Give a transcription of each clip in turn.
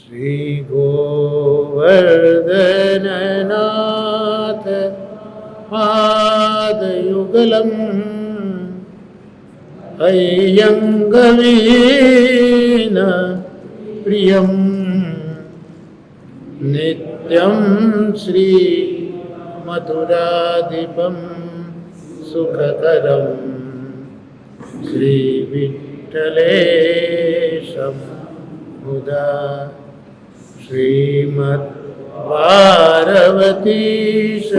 શ્રી ગોવર્ધનનાથ પાદયુગલમ અય્યંગવીન પ્રિયમ નિત્યમ શ્રી મથુરાધિપમ સુખકરમ શ્રી વિઠ્ઠલેશમ મુદા શ્રીમદ પાર્વતીશ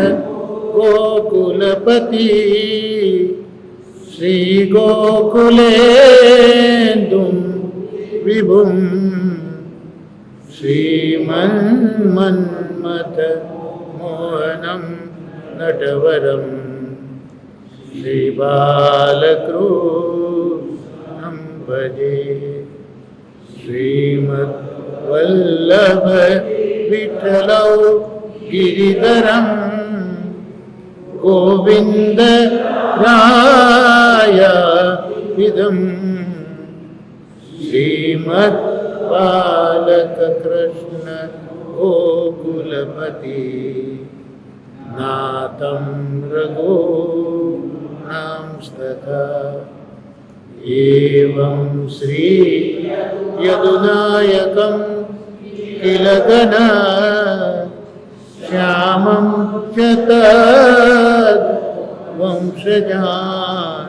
ગોકુલપતિ શ્રી ગોકુલેન્દુમ વિભુમ શ્રીમન્મન્મથ મોહનમ નટવરમ શ્રી બાલકૃષ્ણં ભજે શ્રીમદ વલ્લભ વિઠ્ઠલૌ ગિરિધરમ ગોવિંદ રાય વિદમ શ્રીમદ બાલક કૃષ્ણ ગોકુલપતિ નાથમ રઘુનાંસ્તથા એવં શ્રી યદુનાયકં કિલગન શ્યામં ચ તદ વંશજાન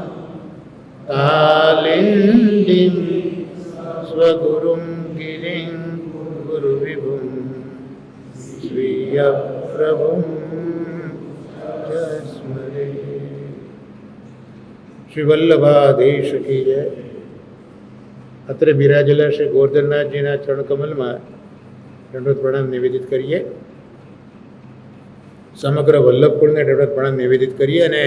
કાલિંદીં સ્વગુરું ગિરિં ગુરુવિભું શ્રીયપ્રભું ચ સ્મરે. શ્રી વલ્લભાધીશ કી જય. અત્રે બિરાજેલા શ્રી ગોવર્ધનનાથજીના ચરણકમલમાં દંડવત પ્રણામ નિવેદિત કરીએ. સમગ્ર વલ્લભકુળને દંડવત પ્રણામ નિવેદિત કરીએ અને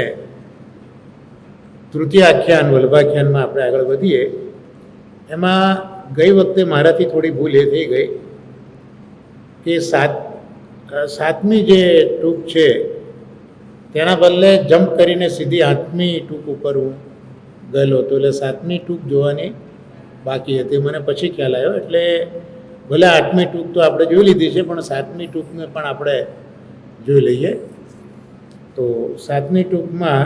તૃતીય આખ્યાન વલ્લભાખ્યાનમાં આપણે આગળ વધીએ. એમાં ગઈ વખતે મારાથી થોડી ભૂલ એ થઈ ગઈ કે સાતમી જે ટૂંક છે તેના બદલે જમ્પ કરીને સીધી 8મી ટૂંક ઉપર હું ગયેલો હતો, એટલે 7મી ટૂંક જોવાની બાકી હતી. મને પછી ખ્યાલ આવ્યો, એટલે ભલે 8મી ટૂંક તો આપણે જોઈ લીધી છે, પણ 7મી ટૂંકને પણ આપણે જોઈ લઈએ. તો 7મી ટૂંકમાં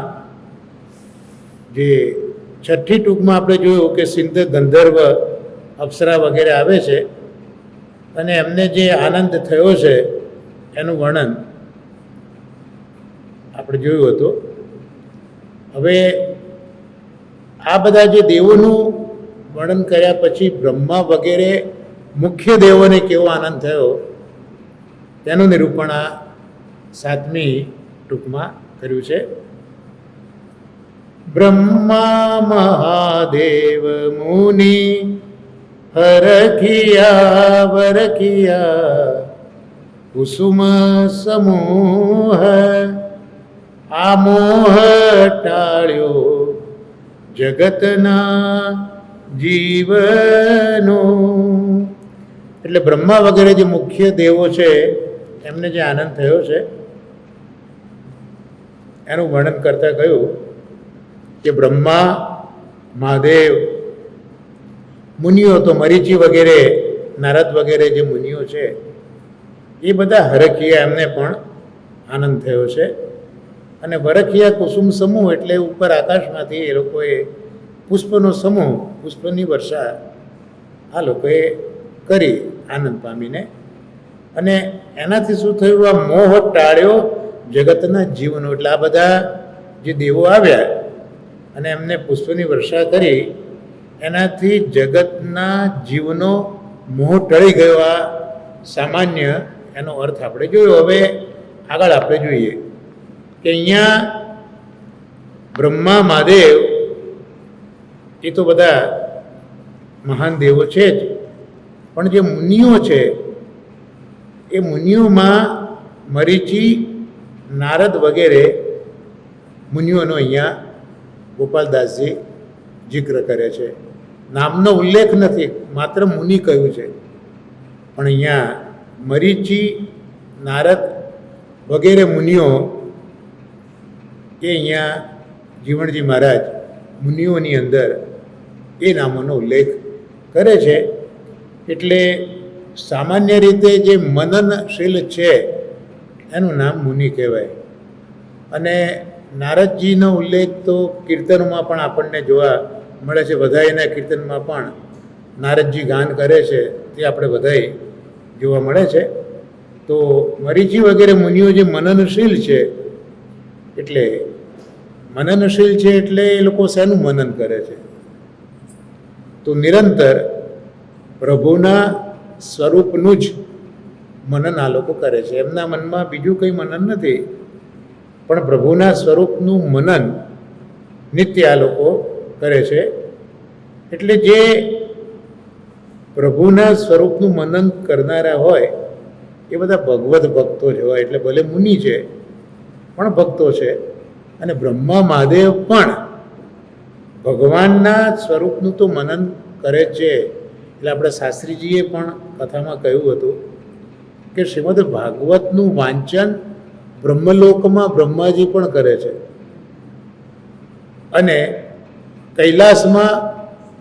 જે 6ઠ્ઠી ટૂંકમાં આપણે જોયું કે સિંધ ગંધર્વ અપ્સરા વગેરે આવે છે અને એમને જે આનંદ થયો છે એનું વર્ણન આપણે જોયું હતું. હવે આ બધા જે દેવોનું વર્ણન કર્યા પછી બ્રહ્મા વગેરે મુખ્ય દેવોને કેવો આનંદ થયો તેનું નિરૂપણ આ 7મી ટૂંકમાં કર્યું છે. બ્રહ્મા મહાદેવ મુનિ હરખિયા વરખિયા કુસુમ સમૂહ આમોહ ટાળ્યો જગતના જીવનો. એટલે બ્રહ્મા વગેરે જે મુખ્ય દેવો છે એમને જે આનંદ થયો છે એનું વર્ણન કરતા કહ્યું કે બ્રહ્મા મહાદેવ મુનિઓ તો મરીચી વગેરે નારદ વગેરે જે મુનિઓ છે એ બધા હરખિયા એમને પણ આનંદ થયો છે. અને વરખિયા કુસુમ સમૂહ એટલે ઉપર આકાશમાંથી એ લોકોએ પુષ્પનો સમૂહ, પુષ્પની વર્ષા આ લોકોએ કરી આનંદ પામીને. અને એનાથી શું થયું? આ મોહ ટાળ્યો જગતના જીવનો. એટલે આ બધા જે દેવો આવ્યા અને એમને પુષ્પની વર્ષા કરી એનાથી જગતના જીવનો મોહ ટળી ગયો. આ સામાન્ય એનો અર્થ આપણે જોયો. હવે આગળ આપણે જોઈએ કે અહીંયા બ્રહ્મા મહાદેવ એ તો બધા મહાન દેવો છે જ, પણ જે મુનિઓ છે એ મુનિઓમાં મરીચી નારદ વગેરે મુનિઓનો અહીંયા ગોપાલદાસજી જિક્ર કરે છે. નામનો ઉલ્લેખ નથી, માત્ર મુનિ કહ્યું છે. પણ અહીંયા મરીચી નારદ વગેરે મુનિઓ એ અહીંયા જીવણજી મહારાજ મુનિઓની અંદર એ નામોનો ઉલ્લેખ કરે છે. એટલે સામાન્ય રીતે જે મનનશીલ છે એનું નામ મુનિ કહેવાય. અને નારદજીનો ઉલ્લેખ તો કીર્તનોમાં પણ આપણને જોવા મળે છે. બધાયના કીર્તનમાં પણ નારદજી ગાન કરે છે તે આપણે બધાય જોવા મળે છે. તો મરીચી વગેરે મુનિઓ જે મનનશીલ છે, એટલે મનનશીલ છે એટલે એ લોકો શેનું મનન કરે છે? તો નિરંતર પ્રભુના સ્વરૂપનું જ મનન આ લોકો કરે છે. એમના મનમાં બીજું કંઈ મનન નથી, પણ પ્રભુના સ્વરૂપનું મનન નિત્ય આ લોકો કરે છે. એટલે જે પ્રભુના સ્વરૂપનું મનન કરનારા હોય એ બધા ભગવત ભક્તો જ હોય. એટલે ભલે મુનિ છે પણ ભક્તો છે. અને બ્રહ્મા મહાદેવ પણ ભગવાનના સ્વરૂપનું તો મનન કરે છે. એટલે આપણે શાસ્ત્રીજીએ પણ કથામાં કહ્યું હતું કે શ્રીમદ ભાગવતનું વાંચન બ્રહ્મલોકમાં બ્રહ્માજી પણ કરે છે, અને કૈલાસમાં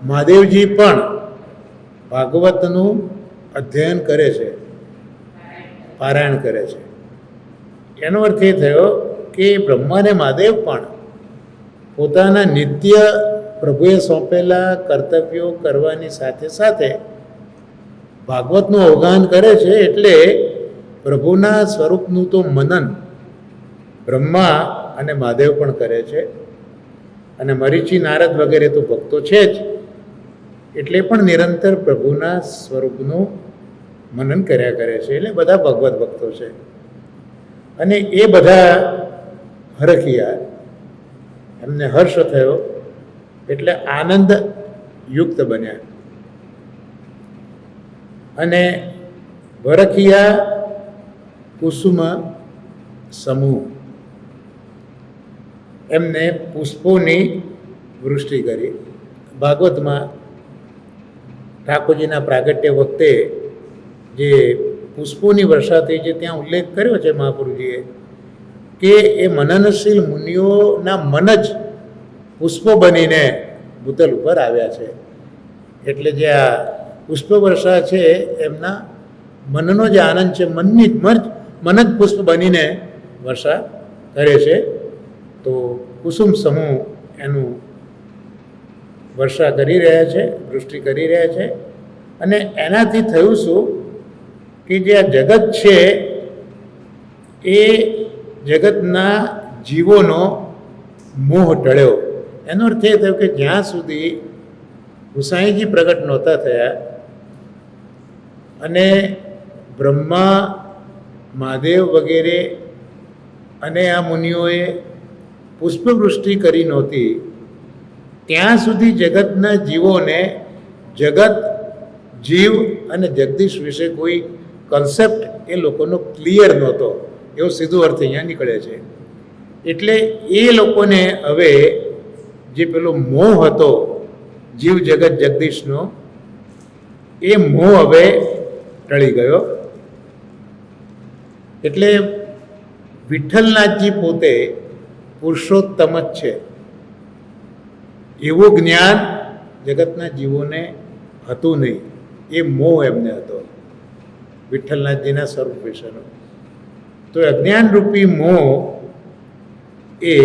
મહાદેવજી પણ ભાગવતનું અધ્યયન કરે છે, પારાયણ કરે છે. એનો અર્થ એ થયો કે બ્રહ્મા અને મહાદેવ પણ પોતાના નિત્ય પ્રભુએ સોંપેલા કર્તવ્યો કરવાની સાથે સાથે ભાગવતનું અવગાહન કરે છે. એટલે પ્રભુના સ્વરૂપનું તો મનન બ્રહ્મા અને મહાદેવ પણ કરે છે. અને મરીચી નારદ વગેરે તો ભક્તો છે જ, એટલે પણ નિરંતર પ્રભુના સ્વરૂપનું મનન કર્યા કરે છે. એટલે બધા ભગવત ભક્તો છે. અને એ બધા હરખિયા, એમને હર્ષ થયો એટલે આનંદ યુક્ત બન્યા. અને વરખિયા કુસુમ સમૂહ, એમને પુષ્પોની વૃષ્ટિ કરી. ભાગવતમાં ઠાકોરજીના પ્રાગટ્ય વખતે જે પુષ્પોની વર્ષા થઈ છે ત્યાં ઉલ્લેખ કર્યો છે મહાપુરુષજીએ કે એ મનનશીલ મુનિઓના મન જ પુષ્પો બનીને ભૂતલ ઉપર આવ્યા છે. એટલે જે આ પુષ્પ વર્ષા છે એમના મનનો જે આનંદ છે, મન જ પુષ્પ બનીને વર્ષા કરે છે. તો કુસુમ સમૂહ એનું વર્ષા કરી રહ્યા છે, વૃષ્ટિ કરી રહ્યા છે. અને એનાથી થયું શું કે જે આ જગત છે એ જગતના જીવોનો મોહ ટળ્યો. એનો અર્થ એ થયો કે જ્યાં સુધી ગુસાઈજી પ્રગટ નહોતા થયા અને બ્રહ્મા મહાદેવ વગેરે અને આ મુનિઓએ પુષ્પવૃષ્ટિ કરી નહોતી, ત્યાં સુધી જગતના જીવોને જગત, જીવ અને જગદીશ વિશે કોઈ કન્સેપ્ટ એ લોકોનો ક્લિયર નહોતો. એવો સીધો અર્થ અહીંયા નીકળે છે. એટલે એ લોકોને હવે જે પેલો મોહ હતો જીવ જગત જગદીશનો, એ મોહ હવે ટળી ગયો. એટલે વિઠ્ઠલનાથજી પોતે પુરુષોત્તમ જ છે એવું જ્ઞાન જગતના જીવોને હતું નહીં. એ મોહ એમને હતો વિઠ્ઠલનાથજીના સ્વરૂપ વિશેનો. તો અજ્ઞાનરૂપી મોહ એ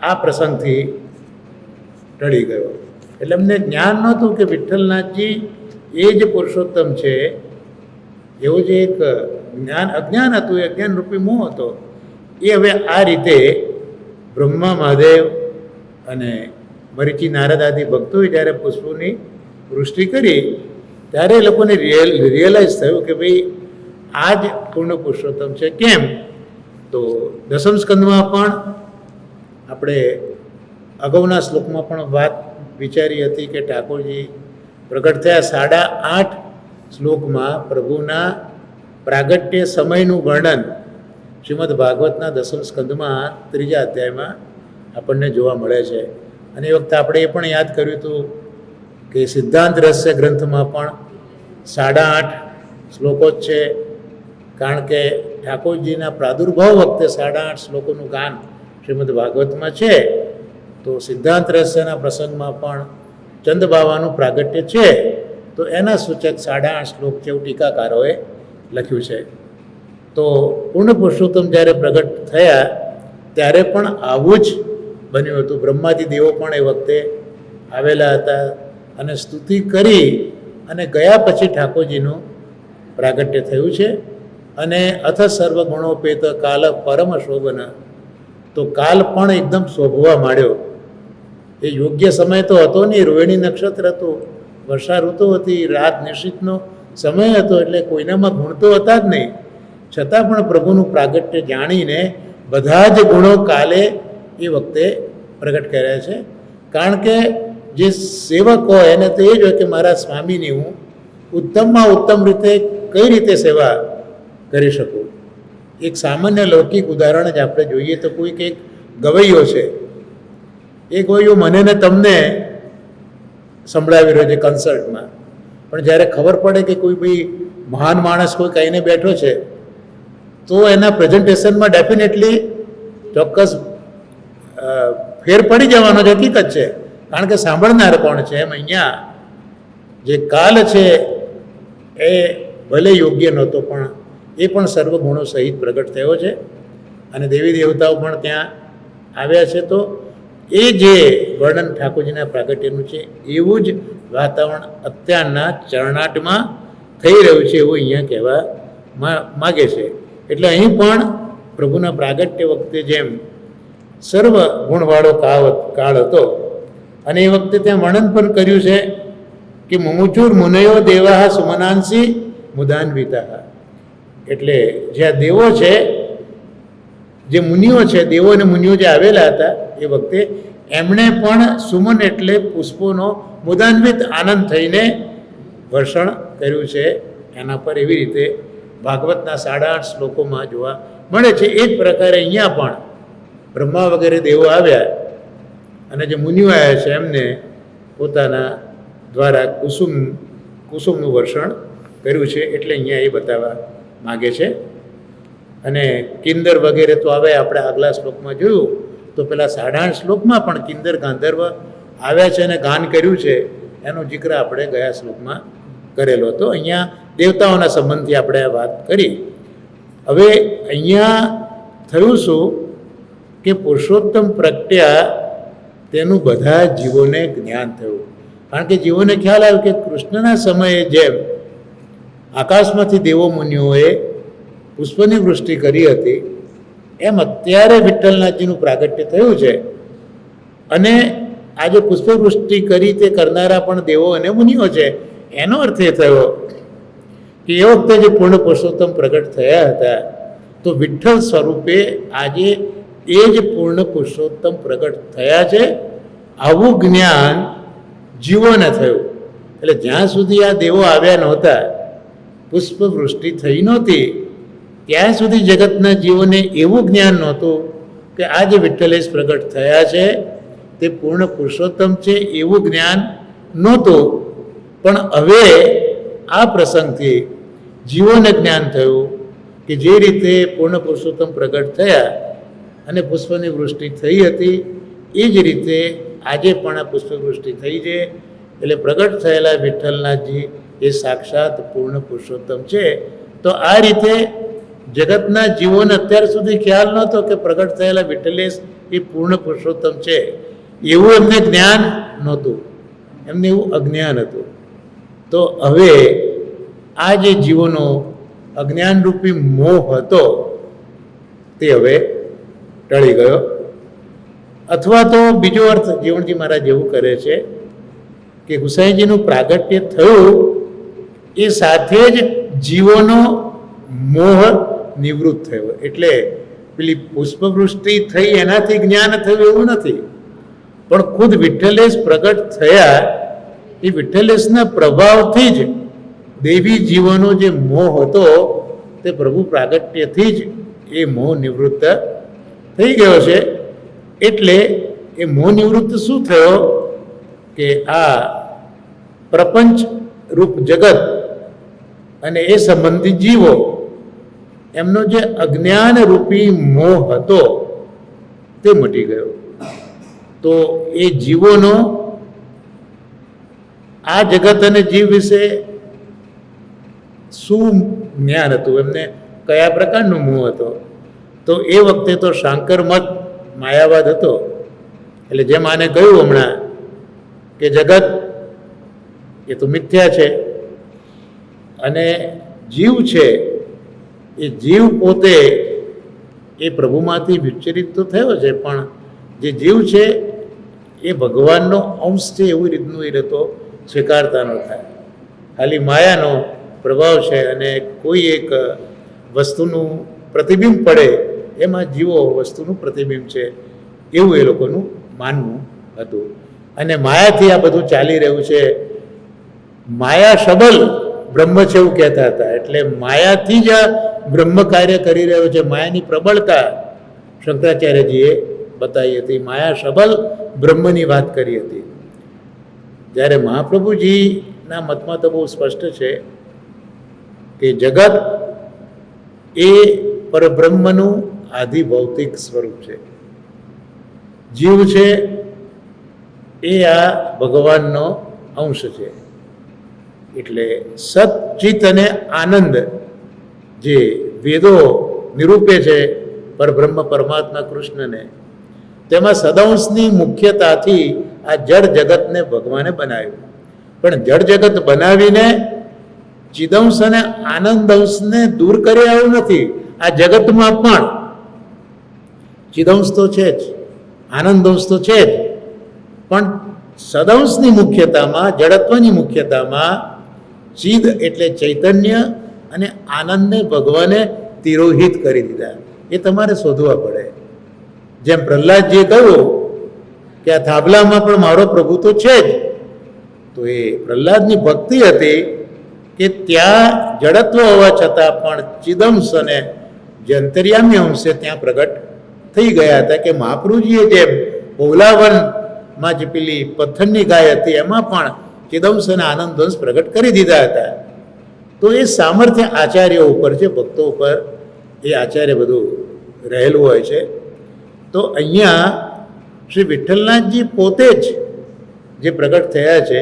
આ પ્રસંગથી ટળી ગયો. એટલે એમને જ્ઞાન નહોતું કે વિઠ્ઠલનાથજી એ જ પુરુષોત્તમ છે. એવું જે એક અજ્ઞાન હતું, એ અજ્ઞાનરૂપી મોહ હતો. એ હવે આ રીતે બ્રહ્મા મહાદેવ અને મરીચી નારદ આદિ ભક્તોએ જ્યારે પુષ્પોની વૃષ્ટિ કરી ત્યારે એ લોકોને રિયલાઇઝ થયું કે ભાઈ આ જ પૂર્ણ પુરુષોત્તમ છે. કેમ? તો દસમ સ્કંદમાં પણ આપણે અગાઉના શ્લોકમાં પણ વાત વિચારી હતી કે ઠાકોરજી પ્રગટ થયા 8.5 શ્લોકમાં પ્રભુના પ્રાગટ્ય સમયનું વર્ણન શ્રીમદ ભાગવતના દસમ સ્કંદમાં 3જા અધ્યાયમાં આપણને જોવા મળે છે. અને એ વખતે આપણે એ પણ યાદ કર્યું હતું કે સિદ્ધાંત રહસ્ય ગ્રંથમાં પણ 8.5 શ્લોકો જ છે. કારણ કે ઠાકોરજીના પ્રાદુર્ભાવ વખતે 8.5 શ્લોકોનું ગાન શ્રીમદ ભાગવતમાં છે. તો સિદ્ધાંત રહસ્યના પ્રસંગમાં પણ ચંદ બાવાનું પ્રાગટ્ય છે. તો તો એના સૂચક 8.5 શ્લોક છે એવું ટીકાકારોએ લખ્યું છે. તો પૂર્ણ પુરુષોત્તમ જ્યારે પ્રગટ થયા ત્યારે પણ આવું જ બન્યું હતું. બ્રહ્માદિ દેવો પણ એ વખતે આવેલા હતા અને સ્તુતિ કરી અને ગયા પછી ઠાકોરજીનું પ્રાગટ્ય થયું છે. અને અથ સર્વગુણોપેત કાલ પરમ શોભન, તો કાલ પણ એકદમ શોભવા માંડ્યો. એ યોગ્ય સમય તો હતો નહીં, રોહિણી નક્ષત્ર હતું, વર્ષા ઋતુ હતી, રાત નિશ્ચિતનો સમય હતો, એટલે કોઈનામાં ગુણ તો હતા જ નહીં. છતાં પણ પ્રભુનું પ્રાગટ્ય જાણીને બધા જ ગુણો કાલે એ વખતે પ્રગટ કર્યા છે. કારણ કે જે સેવક હોય એને તો એ જ હોય કે મારા સ્વામીની હું ઉત્તમમાં ઉત્તમ રીતે કઈ રીતે સેવા કરી શકું. એક સામાન્ય લૌકિક ઉદાહરણ જ આપણે જોઈએ તો કોઈક એક ગવૈયો છે, એ ગવૈયો મને ને તમને સંભળાવી રહ્યો છે કન્સર્ટમાં, પણ જ્યારે ખબર પડે કે કોઈ ભાઈ મહાન માણસ કોઈ કહીને બેઠો છે તો એના પ્રેઝન્ટેશનમાં ડેફિનેટલી ચોક્કસ ફેર પડી જવાનો જ હકીકત છે, કારણ કે સાંભળનાર કોણ છે. એમ અહીંયા જે કાલ છે એ ભલે યોગ્ય નહોતો પણ એ પણ સર્વગુણો સહિત પ્રગટ થયો છે અને દેવી દેવતાઓ પણ ત્યાં આવ્યા છે. તો એ જે વર્ણન ઠાકોરજીના પ્રાગટ્યનું છે એવું જ વાતાવરણ અત્યારના ચરણાટમાં થઈ રહ્યું છે એવું અહીંયા કહેવા માગે છે. એટલે અહીં પણ પ્રભુના પ્રાગટ્ય વખતે જેમ સર્વ ગુણવાળો કાળ હતો અને એ વખતે ત્યાં વર્ણન પણ કર્યું છે કે મુમુચુર મુનયો દેવાહ સુમનાંસી મુદાન્વિતા, એટલે જ્યાં દેવો છે, જે મુનિઓ છે, દેવો અને મુનિઓ જે આવેલા હતા એ વખતે એમણે પણ સુમન એટલે પુષ્પોનો મુદાન્વિત આનંદ થઈને વર્ષણ કર્યું છે એના પર. એવી રીતે ભાગવતના 8.5 શ્લોકોમાં જોવા મળે છે. એ જ પ્રકારે અહીંયા પણ બ્રહ્મા વગેરે દેવો આવ્યા અને જે મુનિઓ આવ્યા છે એમને પોતાના દ્વારા કુસુમનું વર્ષણ કર્યું છે, એટલે અહીંયા એ બતાવવા માગે છે. અને કિન્દર વગેરે તો હવે આપણે આગલા શ્લોકમાં જોયું તો પેલા 8.5 શ્લોકમાં પણ કિન્દર ગાંધર્વ આવ્યા છે અને ગાન કર્યું છે, એનો જિક્ર આપણે ગયા શ્લોકમાં કરેલો હતો. અહીંયા દેવતાઓના સંબંધથી આપણે આ વાત કરી. હવે અહીંયા થયું શું કે પુરુષોત્તમ પ્રગટ્યા તેનું બધા જીવોને જ્ઞાન થયું, કારણ કે જીવોને ખ્યાલ આવ્યો કે કૃષ્ણના સમયે જેમ આકાશમાંથી દેવો મુનિઓએ પુષ્પની વૃષ્ટિ કરી હતી એમ અત્યારે વિઠ્ઠલનાથજીનું પ્રાગટ્ય થયું છે અને આજે પુષ્પવૃષ્ટિ કરી તે કરનારા પણ દેવો અને મુનિઓ છે. એનો અર્થ એ થયો કે એ વખતે જે પૂર્ણ પુરુષોત્તમ પ્રગટ થયા હતા તો વિઠ્ઠલ સ્વરૂપે આજે એ જ પૂર્ણ પુરુષોત્તમ પ્રગટ થયા છે. આવું જ્ઞાન જીવોને થયું. એટલે જ્યાં સુધી આ દેવો આવ્યા નહોતા, પુષ્પવૃષ્ટિ થઈ નહોતી, ત્યાં સુધી જગતના જીવોને એવું જ્ઞાન નહોતું કે આ જે વિઠ્ઠલેશ પ્રગટ થયા છે તે પૂર્ણ પુરુષોત્તમ છે એવું જ્ઞાન નહોતું. પણ હવે આ પ્રસંગથી જીવોને જ્ઞાન થયું કે જે રીતે પૂર્ણ પુરુષોત્તમ પ્રગટ થયા અને પુષ્પની વૃષ્ટિ થઈ હતી એ જ રીતે આજે પણ આ પુષ્પવૃષ્ટિ થઈ છે. એટલે પ્રગટ થયેલા વિઠ્ઠલનાથજી એ સાક્ષાત પૂર્ણ પુરુષોત્તમ છે. તો આ રીતે જગતના જીવોને અત્યાર સુધી ખ્યાલ નહોતો કે પ્રગટ થયેલા વિઠ્ઠલેશ એ પૂર્ણ પુરુષોત્તમ છે, એવું એમને જ્ઞાન નહોતું, એમને એવું અજ્ઞાન હતું. તો હવે આ જે જીવોનો અજ્ઞાનરૂપી મોહ હતો તે હવે ટળી ગયો. અથવા તો બીજો અર્થ જીવણજી મહારાજ એવું કરે છે કે ગુસાઈજીનું પ્રાગટ્ય થયું એ સાથે જ જીવોનો મોહ નિવૃત્ત થયો. એટલે પેલી પુષ્પવૃષ્ટિ થઈ એનાથી જ્ઞાન થયું એવું નથી, પણ ખુદ વિઠ્ઠલેશ પ્રગટ થયા એ વિઠ્ઠલેશના પ્રભાવથી જ દેવી જીવોનો જે મોહ હતો તે પ્રભુ પ્રાગટ્યથી જ એ મોહ નિવૃત્ત થઈ ગયો છે. એટલે એ મોહ નિવૃત્ત શું થયો કે આ પ્રપંચ રૂપ જગત અને એ સંબંધિત જીવો એમનો જે અજ્ઞાન રૂપી મોહ હતો તે મટી ગયો. તો એ જીવોનો આ જગત અને જીવ વિશે શું જ્ઞાન હતું, એમને કયા પ્રકારનો મોહ હતો? તો એ વખતે તો શાંકર મત માયાવાદ હતો. એટલે જેમ આને કહ્યું હમણાં કે જગત એ તો મિથ્યા છે અને જીવ છે એ જીવ પોતે એ પ્રભુમાંથી વિચરિત તો થયો છે, પણ જે જીવ છે એ ભગવાનનો અંશ છે એવી રીતનું એ તો સ્વીકારતા ન થાય. ખાલી માયાનો પ્રભાવ છે અને કોઈ એક વસ્તુનું પ્રતિબિંબ પડે એમાં જીવો વસ્તુનું પ્રતિબિંબ છે એવું એ લોકોનું માનવું હતું. અને માયાથી આ બધું ચાલી રહ્યું છે. માયા સબલ બ્રહ્મ છે એવું કહેતા હતા. એટલે માયાથી જ આ બ્રહ્મ કાર્ય કરી રહ્યો છે. માયાની પ્રબળતા શંકરાચાર્યજીએ બતાવી હતી. માયા સબલ બ્રહ્મની વાત કરી હતી. જ્યારે મહાપ્રભુજીના મતમાં તો બહુ સ્પષ્ટ છે કે જગત એ પરબ્રહ્મનું આધિભૌતિક સ્વરૂપ છે. જીવ છે એ આ ભગવાનનો અંશ છે. એટલે સચ્ચિત અને આનંદ જે વેદો નિરૂપે છે પરબ્રહ્મ પરમાત્મા કૃષ્ણને, તેમાં સદંશની મુખ્યતાથી આ જળ જગતને ભગવાને બનાવ્યું. પણ જળ જગત બનાવીને ચિદંશ અને આનંદ અંશને દૂર કરી આવ્યું નથી. આ જગતમાં પણ ચિદંશ તો છે જ, આનંદ અંશ તો છે જ, પણ સદંશની મુખ્યતામાં, જડત્વની મુખ્યતામાં ચિદ એટલે ચૈતન્ય અને આનંદને ભગવાને તિરોહિત કરી દીધા. એ તમારે શોધવા પડે. જેમ પ્રહલાદજીએ કહ્યું કે આ થાંભલામાં પણ મારો પ્રભુ તો છે જ, તો એ પ્રહલાદની ભક્તિ હતી કે ત્યાં જડત્વ હોવા છતાં પણ ચિદંશ અને જે અંતર્યામી અંશે ત્યાં પ્રગટ થઈ ગયા હતા. કે મહાપ્રભુજીએ જેમ પૌલાવનમાં જે પેલી પથ્થરની ગાય હતી એમાં પણ ચિદંશ અને આનંદ અંશ પ્રગટ કરી દીધા હતા. તો એ સામર્થ્ય આચાર્યો ઉપર છે, ભક્તો ઉપર એ આચાર્ય બધું રહેલું હોય છે. તો અહીંયા શ્રી વિઠ્ઠલનાથજી પોતે જ જે પ્રગટ થયા છે,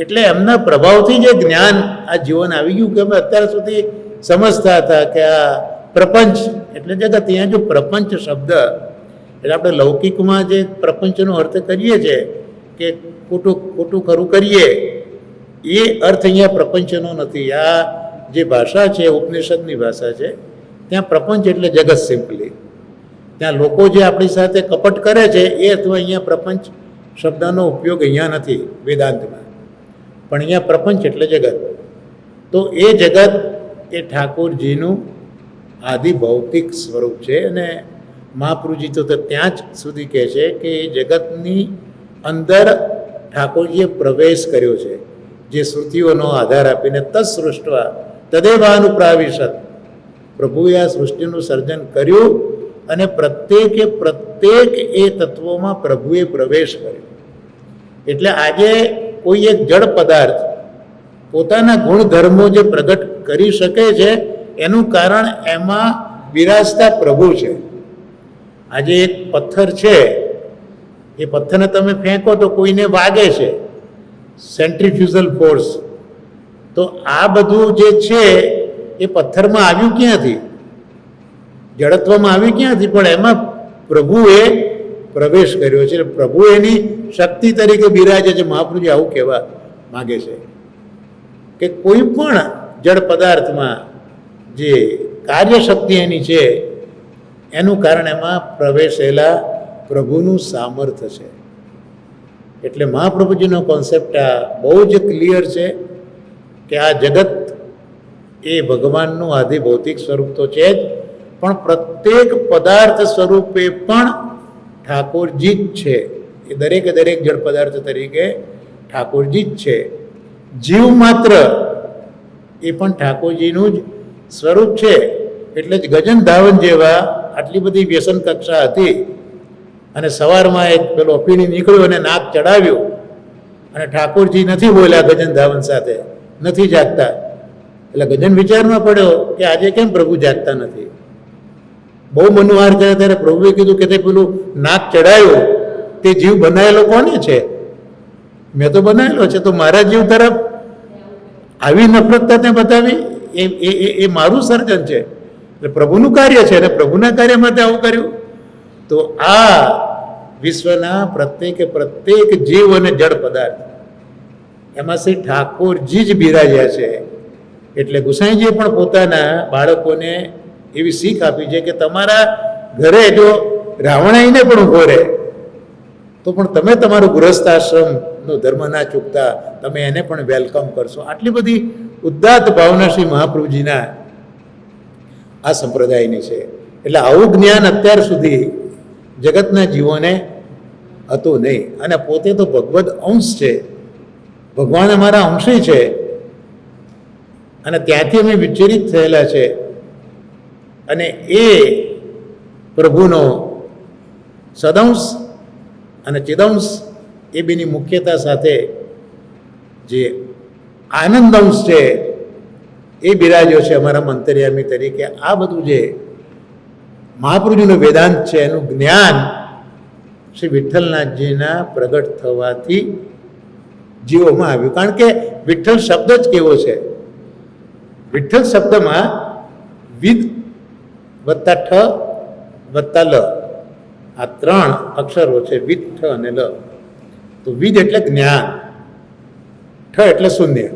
એટલે એમના પ્રભાવથી જે જ્ઞાન આ જીવન આવી ગયું કે અમે અત્યાર સુધી સમજતા હતા કે આ પ્રપંચ એટલે જગત. અહીંયા જો પ્રપંચ શબ્દ એટલે આપણે લૌકિકમાં જે પ્રપંચનો અર્થ કરીએ છીએ કે ખોટું ખરું કરીએ, એ અર્થ અહીંયા પ્રપંચનો નથી. આ જે ભાષા છે ઉપનિષદની ભાષા છે, ત્યાં પ્રપંચ એટલે જગત સિમ્પલી. ત્યાં લોકો જે આપણી સાથે કપટ કરે છે એ અથવા અહીંયા પ્રપંચ શબ્દનો ઉપયોગ અહીંયા નથી વેદાંતમાં, પણ અહીંયા પ્રપંચ એટલે જગત. તો એ જગત એ ઠાકોરજીનું આદિ ભૌતિક સ્વરૂપ છે. અને મહાપ્રભુજી તો ત્યાં જ સુધી કહે છે કે એ જગતની અંદર ઠાકોરજીએ પ્રવેશ કર્યો છે, જે શ્રુતિઓનો આધાર આપીને તત્સૃષ્ટવા તદેવાનુપ્રાવિશત. પ્રભુએ આ સૃષ્ટિનું સર્જન કર્યું અને પ્રત્યેક એ તત્વોમાં પ્રભુએ પ્રવેશ કર્યો. એટલે આજે કોઈ એક જળ પદાર્થ પોતાના ગુણધર્મો જે પ્રગટ કરી શકે છે એનું કારણ એમાં બિરાજતા પ્રભુ છે. આજે એક પથ્થર છે, એ પથ્થરને તમે ફેંકો તો કોઈને વાગે છે, સેન્ટ્રીફ્યુઝલ ફોર્સ. તો આ બધું જે છે એ પથ્થરમાં આવ્યું ક્યાંથી? જડત્વમાં આવ્યું ક્યાંથી? પણ એમાં પ્રભુએ પ્રવેશ કર્યો છે. પ્રભુ એની શક્તિ તરીકે બિરાજે છે. મહાપ્રભુજી આવું કહેવા માગે છે કે કોઈ પણ જળ પદાર્થમાં જે કાર્યશક્તિ એની છે એનું કારણ એમાં પ્રવેશેલા પ્રભુનું સામર્થ્ય છે. એટલે મહાપ્રભુજીનો કોન્સેપ્ટ આ બહુ જ ક્લિયર છે કે આ જગત એ ભગવાનનું આદિ ભૌતિક સ્વરૂપ તો છે જ, પણ પ્રત્યેક પદાર્થ સ્વરૂપે પણ ઠાકોરજી જ છે. એ દરેકે દરેક જળ પદાર્થ તરીકે ઠાકોરજી જ છે. જીવ માત્ર એ પણ ઠાકોરજીનું જ સ્વરૂપ છે. એટલે જ ગજન ધાવન જેવા આટલી બધી વ્યસન કક્ષા હતી અને સવારમાં એક પેલો અપીણી નીકળ્યો અને નાક ચડાવ્યું અને ઠાકોરજી નથી બોલ્યા ગજન ધાવન સાથે, નથી જાગતા. એટલે ગજન વિચારમાં પડ્યો કે આજે કેમ પ્રભુ જાગતા નથી. બહુ મનોહાર કર્યા ત્યારે પ્રભુએ કીધું કે તે પેલું નાક ચડાવ્યું તે જીવ બનાવેલો કોને છે? મેં તો બનાવેલો છે, તો મારા જીવ તરફ આવી નફરત તે બતાવી, એ મારું સર્જન છે, એટલે પ્રભુનું કાર્ય છે, અને પ્રભુના કાર્ય માટે આવું કર્યું. તો આ વિશ્વના પ્રત્યેક જીવ અને જળ પદાર્થ એમાં શ્રી ઠાકોરજી જ બિરાજ્યા છે. એટલે ગુસાઈજીએ પણ પોતાના બાળકોને એવી શીખ આપી છે કે તમારા ઘરે જો રાવણાઈને પણ ઊભો રહે તો પણ તમે તમારું ગૃહસ્થાશ્રમનો ધર્મ ના ચૂકતા, તમે એને પણ વેલકમ કરશો. આટલી બધી ઉદાત્ત ભાવના શ્રી મહાપ્રભુજીના આ સંપ્રદાયની છે. એટલે આવું જ્ઞાન અત્યાર સુધી જગતના જીવોને હતું નહીં. અને પોતે તો ભગવદ અંશ છે, ભગવાન અમારા અંશી છે, અને ત્યાંથી અમે વિચરિત થયેલા છે. અને એ પ્રભુનો સદંશ અને ચિદંશ એ બેની મુખ્યતા સાથે જે આનંદંશ છે એ બિરાજ્યો છે અમારા મંતર્યામી તરીકે. આ બધું જે મહાપ્રભુજીનું વેદાંત છે એનું જ્ઞાન શ્રી વિઠ્ઠલનાથજીના પ્રગટ થવાથી જીવોમાં આવ્યું. કારણ કે વિઠ્ઠલ શબ્દ જ કેવો છે, વિઠ્ઠલ શબ્દમાં વિદ વત્તા ઠ વત્તા લ, આ 3 અક્ષરો છે, વિદ, ઠ અને લ. તો વિદ એટલે જ્ઞાન, ઠ એટલે શૂન્ય,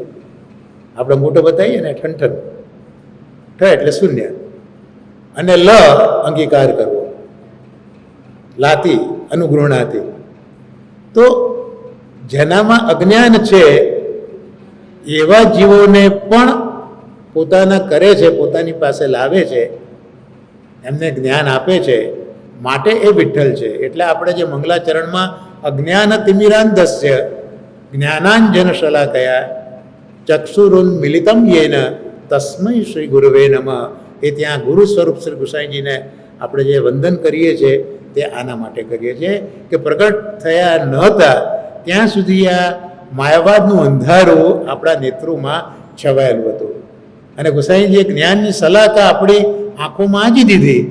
આપણે મોટો બતાવીએ ને ઠનઠન, ઠ એટલે શૂન્ય, અને લ અંગીકાર કરવો, લાતી અનુગૃહણાતી. તો જેનામાં અજ્ઞાન છે એવા જીવોને પણ પોતાના કરે છે, પોતાની પાસે લાવે છે, એમને જ્ઞાન આપે છે, માટે એ વિઠ્ઠલ છે. એટલે આપણે જે મંગલાચરણમાં અજ્ઞાન તિમિરાંધસ્ય જ્ઞાનાંજન શલાકયા ચક્ષુરુન્મિલિતમ યેન તસ્મૈ શ્રી ગુરુવે નમઃ, એ ત્યાં ગુરુ સ્વરૂપ શ્રી ગુસાઈજીને આપણે જે વંદન કરીએ છીએ તે આના માટે કરીએ છીએ કે પ્રગટ થયા ન હતા ત્યાં સુધી આ માયાવાદનું અંધારું આપણા નેત્રોમાં છવાયેલું હતું. અને ગુસાઈજીએ જ્ઞાનની સલાહકા આપણી આંખોમાં આજી દીધી,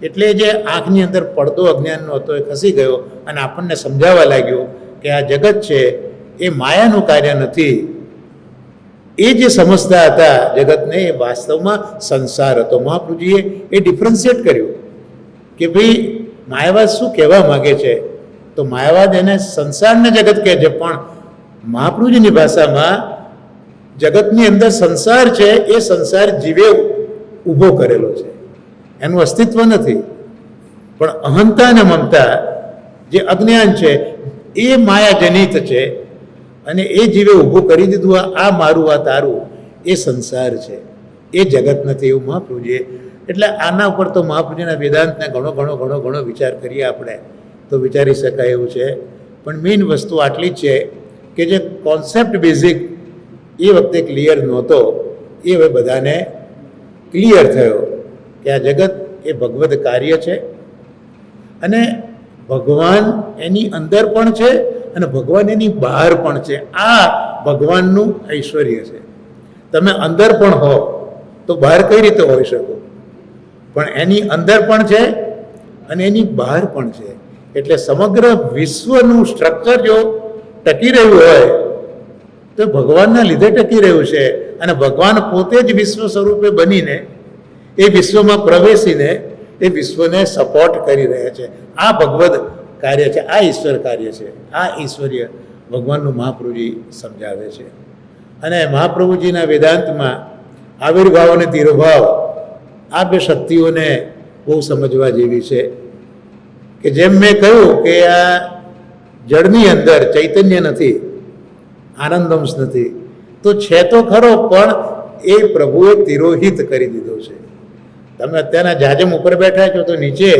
એટલે જે આંખની અંદર પડદો અજ્ઞાનનો હતો એ ખસી ગયો અને આપણને સમજાવવા લાગ્યું કે આ જગત છે એ માયાનું કાર્ય નથી. એ જે સમજતા હતા જગતને, એ વાસ્તવમાં સંસાર હતો. મહાપ્રભુજીએ એ ડિફરન્શિએટ કર્યું કે ભાઈ માયાવાદ શું કહેવા માગે છે. તો માયાવાદ એને સંસારને જગત કહે છે, પણ મહાપ્રભુજીની ભાષામાં જગતની અંદર સંસાર છે એ સંસાર જીવે ઊભો કરેલો છે, એનું અસ્તિત્વ નથી. પણ અહંતા અને મમતા જે અજ્ઞાન છે એ માયાજનિત છે, અને એ જીવે ઊભું કરી દીધું આ મારું આ તારું, એ સંસાર છે, એ જગત નથી, એવું મહાપ્રભુજીએ. એટલે આના ઉપર તો મહાપ્રભુજીના વેદાંતને ઘણો વિચાર કરીએ આપણે તો વિચારી શકાય એવું છે. પણ મેઇન વસ્તુ આટલી જ છે કે જે કોન્સેપ્ટ બેઝિક એ વખતે ક્લિયર નહોતો, એ હવે બધાને ક્લિયર થયો કે આ જગત એ ભગવદ કાર્ય છે, અને ભગવાન એની અંદર પણ છે અને ભગવાન એની બહાર પણ છે. આ ભગવાનનું ઐશ્વર્ય છે. તમે અંદર પણ હો તો બહાર કઈ રીતે હોઈ શકો, પણ એની અંદર પણ છે અને એની બહાર પણ છે. એટલે સમગ્ર વિશ્વનું સ્ટ્રક્ચર જો ટકી રહ્યું હોય તો ભગવાનના લીધે ટકી રહ્યું છે. અને ભગવાન પોતે જ વિશ્વ સ્વરૂપે બનીને એ વિશ્વમાં પ્રવેશીને એ વિશ્વને સપોર્ટ કરી રહ્યા છે. આ ભગવદ કાર્ય છે, આ ઈશ્વર કાર્ય છે, આ ઈશ્વર્ય ભગવાનનું મહાપ્રભુજી સમજાવે છે. અને મહાપ્રભુજીના વેદાંતમાં આવિર્ભાવ અને તિરોભાવ આ બે શક્તિઓને બહુ સમજવા જેવી છે. કે જેમ મેં કહ્યું કે આ જળની અંદર ચૈતન્ય નથી, આનંદંશ નથી, તો છે તો ખરો, પણ એ પ્રભુએ તિરોહિત કરી દીધો છે. તમે અત્યારના જાજમ ઉપર બેઠા છો તો નીચે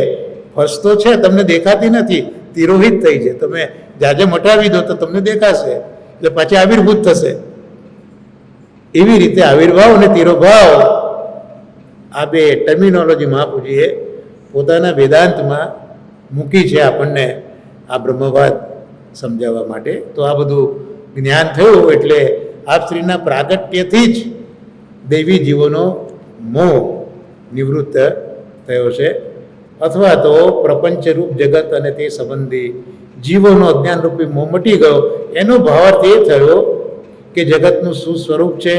ફર્શ તો છે, તમને દેખાતી નથી, તિરોહિત થઈ છે. તમે જાજમ હટાવી દો તો તમને દેખાશે, એટલે પાછી આવિર્ભૂત થશે. એવી રીતે આવિર્ભાવ અને તિરોભાવ આ બે ટર્મિનોલોજી મહાપ્રભુજીએ પોતાના વેદાંતમાં મૂકી છે આપણને આ બ્રહ્મવાદ સમજાવવા માટે. તો આ બધું જ્ઞાન થયું એટલે આપ શ્રીના પ્રાગટ્યથી જ દૈવી જીવોનો મોહ નિવૃત્ત થયો છે, અથવા તો પ્રપંચરૂપ જગત અને તે સંબંધી જીવોનો અજ્ઞાનરૂપી મોહ મટી ગયો. એનો ભાવાર્થ એ થયો કે જગતનું શું સ્વરૂપ છે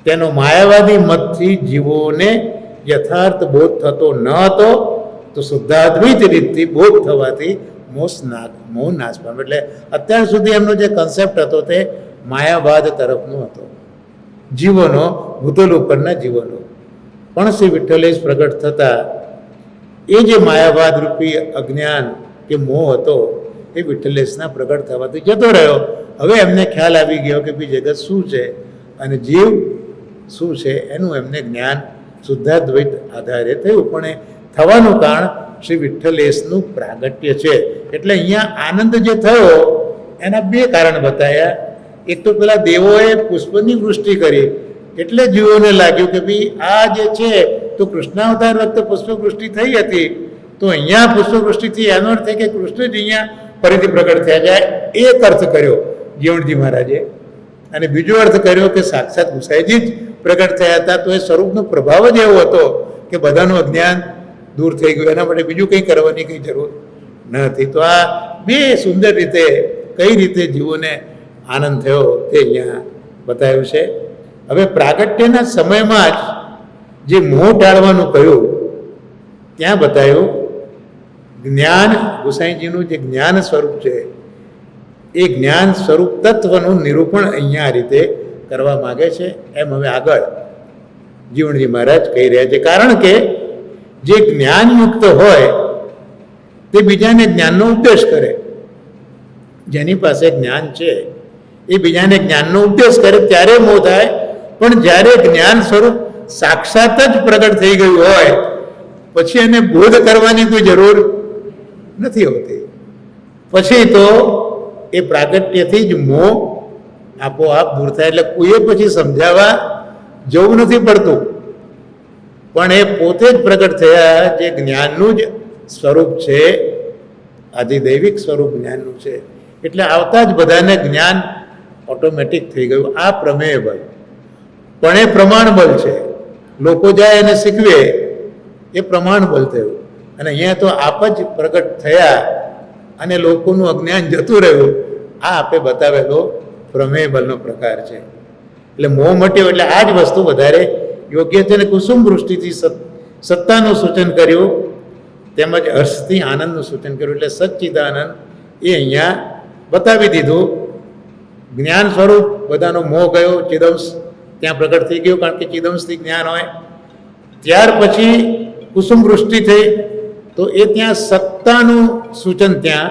તેનો માયાવાદી મતથી જીવોને યથાર્થ બોધ થતો ન હતો, તો શુદ્ધાદ્વૈત રીતથી બોધ થવાથી મોહ નાશ પામે. એટલે અત્યાર સુધી એમનો જે કન્સેપ્ટ હતો તે માયાવાદ તરફનો હતો, જીવોનો, ભૂતલ ઉપરના જીવોનો. પણ શ્રી વિઠ્ઠલેશ પ્રગટ થતા એ જે માયાવાદ રૂપી અજ્ઞાન કે મોહ હતો એ વિઠ્ઠલેશના પ્રગટ થવાથી જતો રહ્યો. હવે એમને ખ્યાલ આવી ગયો કે ભાઈ જગત શું છે અને જીવ શું છે એનું એમને જ્ઞાન શુદ્ધાદ્વૈત આધારે થયું. પણ એ થવાનું કારણ શ્રી વિઠ્ઠલેશનું પ્રાગટ્ય છે. એટલે અહીંયા આનંદ જે થયો એના બે કારણ બતાવ્યા. એક તો પેલા દેવોએ પુષ્પની વૃષ્ટિ કરી એટલે જીવોને લાગ્યું કે ભાઈ આ જે છે તો કૃષ્ણાવતાર વખતે પુષ્પવૃષ્ટિ થઈ હતી, તો અહીંયા પુષ્પવૃષ્ટિથી એનો અર્થ થાય કે કૃષ્ણ જ અહીંયા ફરીથી પ્રગટ થયા જાય. એક અર્થ કર્યો જીવણજી મહારાજે. અને બીજો અર્થ કર્યો કે સાક્ષાત ગુસાઈજી જ પ્રગટ થયા હતા, તો એ સ્વરૂપનો પ્રભાવ જ એવો હતો કે બધાનું અજ્ઞાન દૂર થઈ ગયું. એના માટે બીજું કંઈ કરવાની કંઈ જરૂર નથી. તો આ બે સુંદર રીતે કઈ રીતે જીવોને આનંદ થયો તે અહીંયા બતાવ્યું છે. હવે પ્રાગટ્યના સમયમાં જ જે મોહ ટાળવાનું કહ્યું ત્યાં બતાવ્યું જ્ઞાન, ગુસાઈજીનું જે જ્ઞાન સ્વરૂપ છે એ જ્ઞાન સ્વરૂપ તત્વનું નિરૂપણ અહીંયા આ રીતે કરવા માગે છે. એમ હવે આગળ જીવણજી મહારાજ કહી રહ્યા છે. કારણ કે જે જ્ઞાનયુક્ત હોય તે બીજાને જ્ઞાનનો ઉપદેશ કરે. જેની પાસે જ્ઞાન છે એ બીજાને જ્ઞાનનો ઉપદેશ કરે ત્યારે મોહ થાય. પણ જ્યારે જ્ઞાન સ્વરૂપ સાક્ષાત જ પ્રગટ થઈ ગયું હોય પછી એને બોધ કરવાની કોઈ જરૂર નથી હોતી. પછી તો એ પ્રાગટ્યથી જ મોહ આપોઆપ દૂર થાય. એટલે કોઈએ પછી સમજાવવા જવું નથી પડતું, પણ એ પોતે જ પ્રગટ થયા જે જ્ઞાનનું જ સ્વરૂપ છે, આદિદૈવિક સ્વરૂપ જ્ઞાનનું છે. એટલે આવતા જ બધાને જ્ઞાન ઓટોમેટિક થઈ ગયું. આ પ્રમેય બળ, પણ એ પ્રમાણ બળ છે. લોકો જાય અને શીખવે એ પ્રમાણ બળ થયું. અને અહીંયા તો આપ જ પ્રગટ થયા અને લોકોનું અજ્ઞાન જતું રહ્યું. આ આપે બતાવેલો પ્રમેય બળનો પ્રકાર છે. એટલે મોહ મટ્યો એટલે આ જ વસ્તુ વધારે યોગ્ય છે. અને કુસુમ વૃષ્ટિથી સત્તાનું સૂચન કર્યું, તેમજ હર્ષથી આનંદનું સૂચન કર્યું. એટલે સચ્ચિદાનંદ એ અહીંયા બતાવી દીધું. જ્ઞાન સ્વરૂપ બધાનો મોહ ગયો, ચિદંશ ત્યાં પ્રગટ થઈ ગયો, કારણ કે ચિદંશથી જ્ઞાન હોય. ત્યાર પછી કુસુમ વૃષ્ટિ થઈ તો એ ત્યાં સત્તાનું સૂચન ત્યાં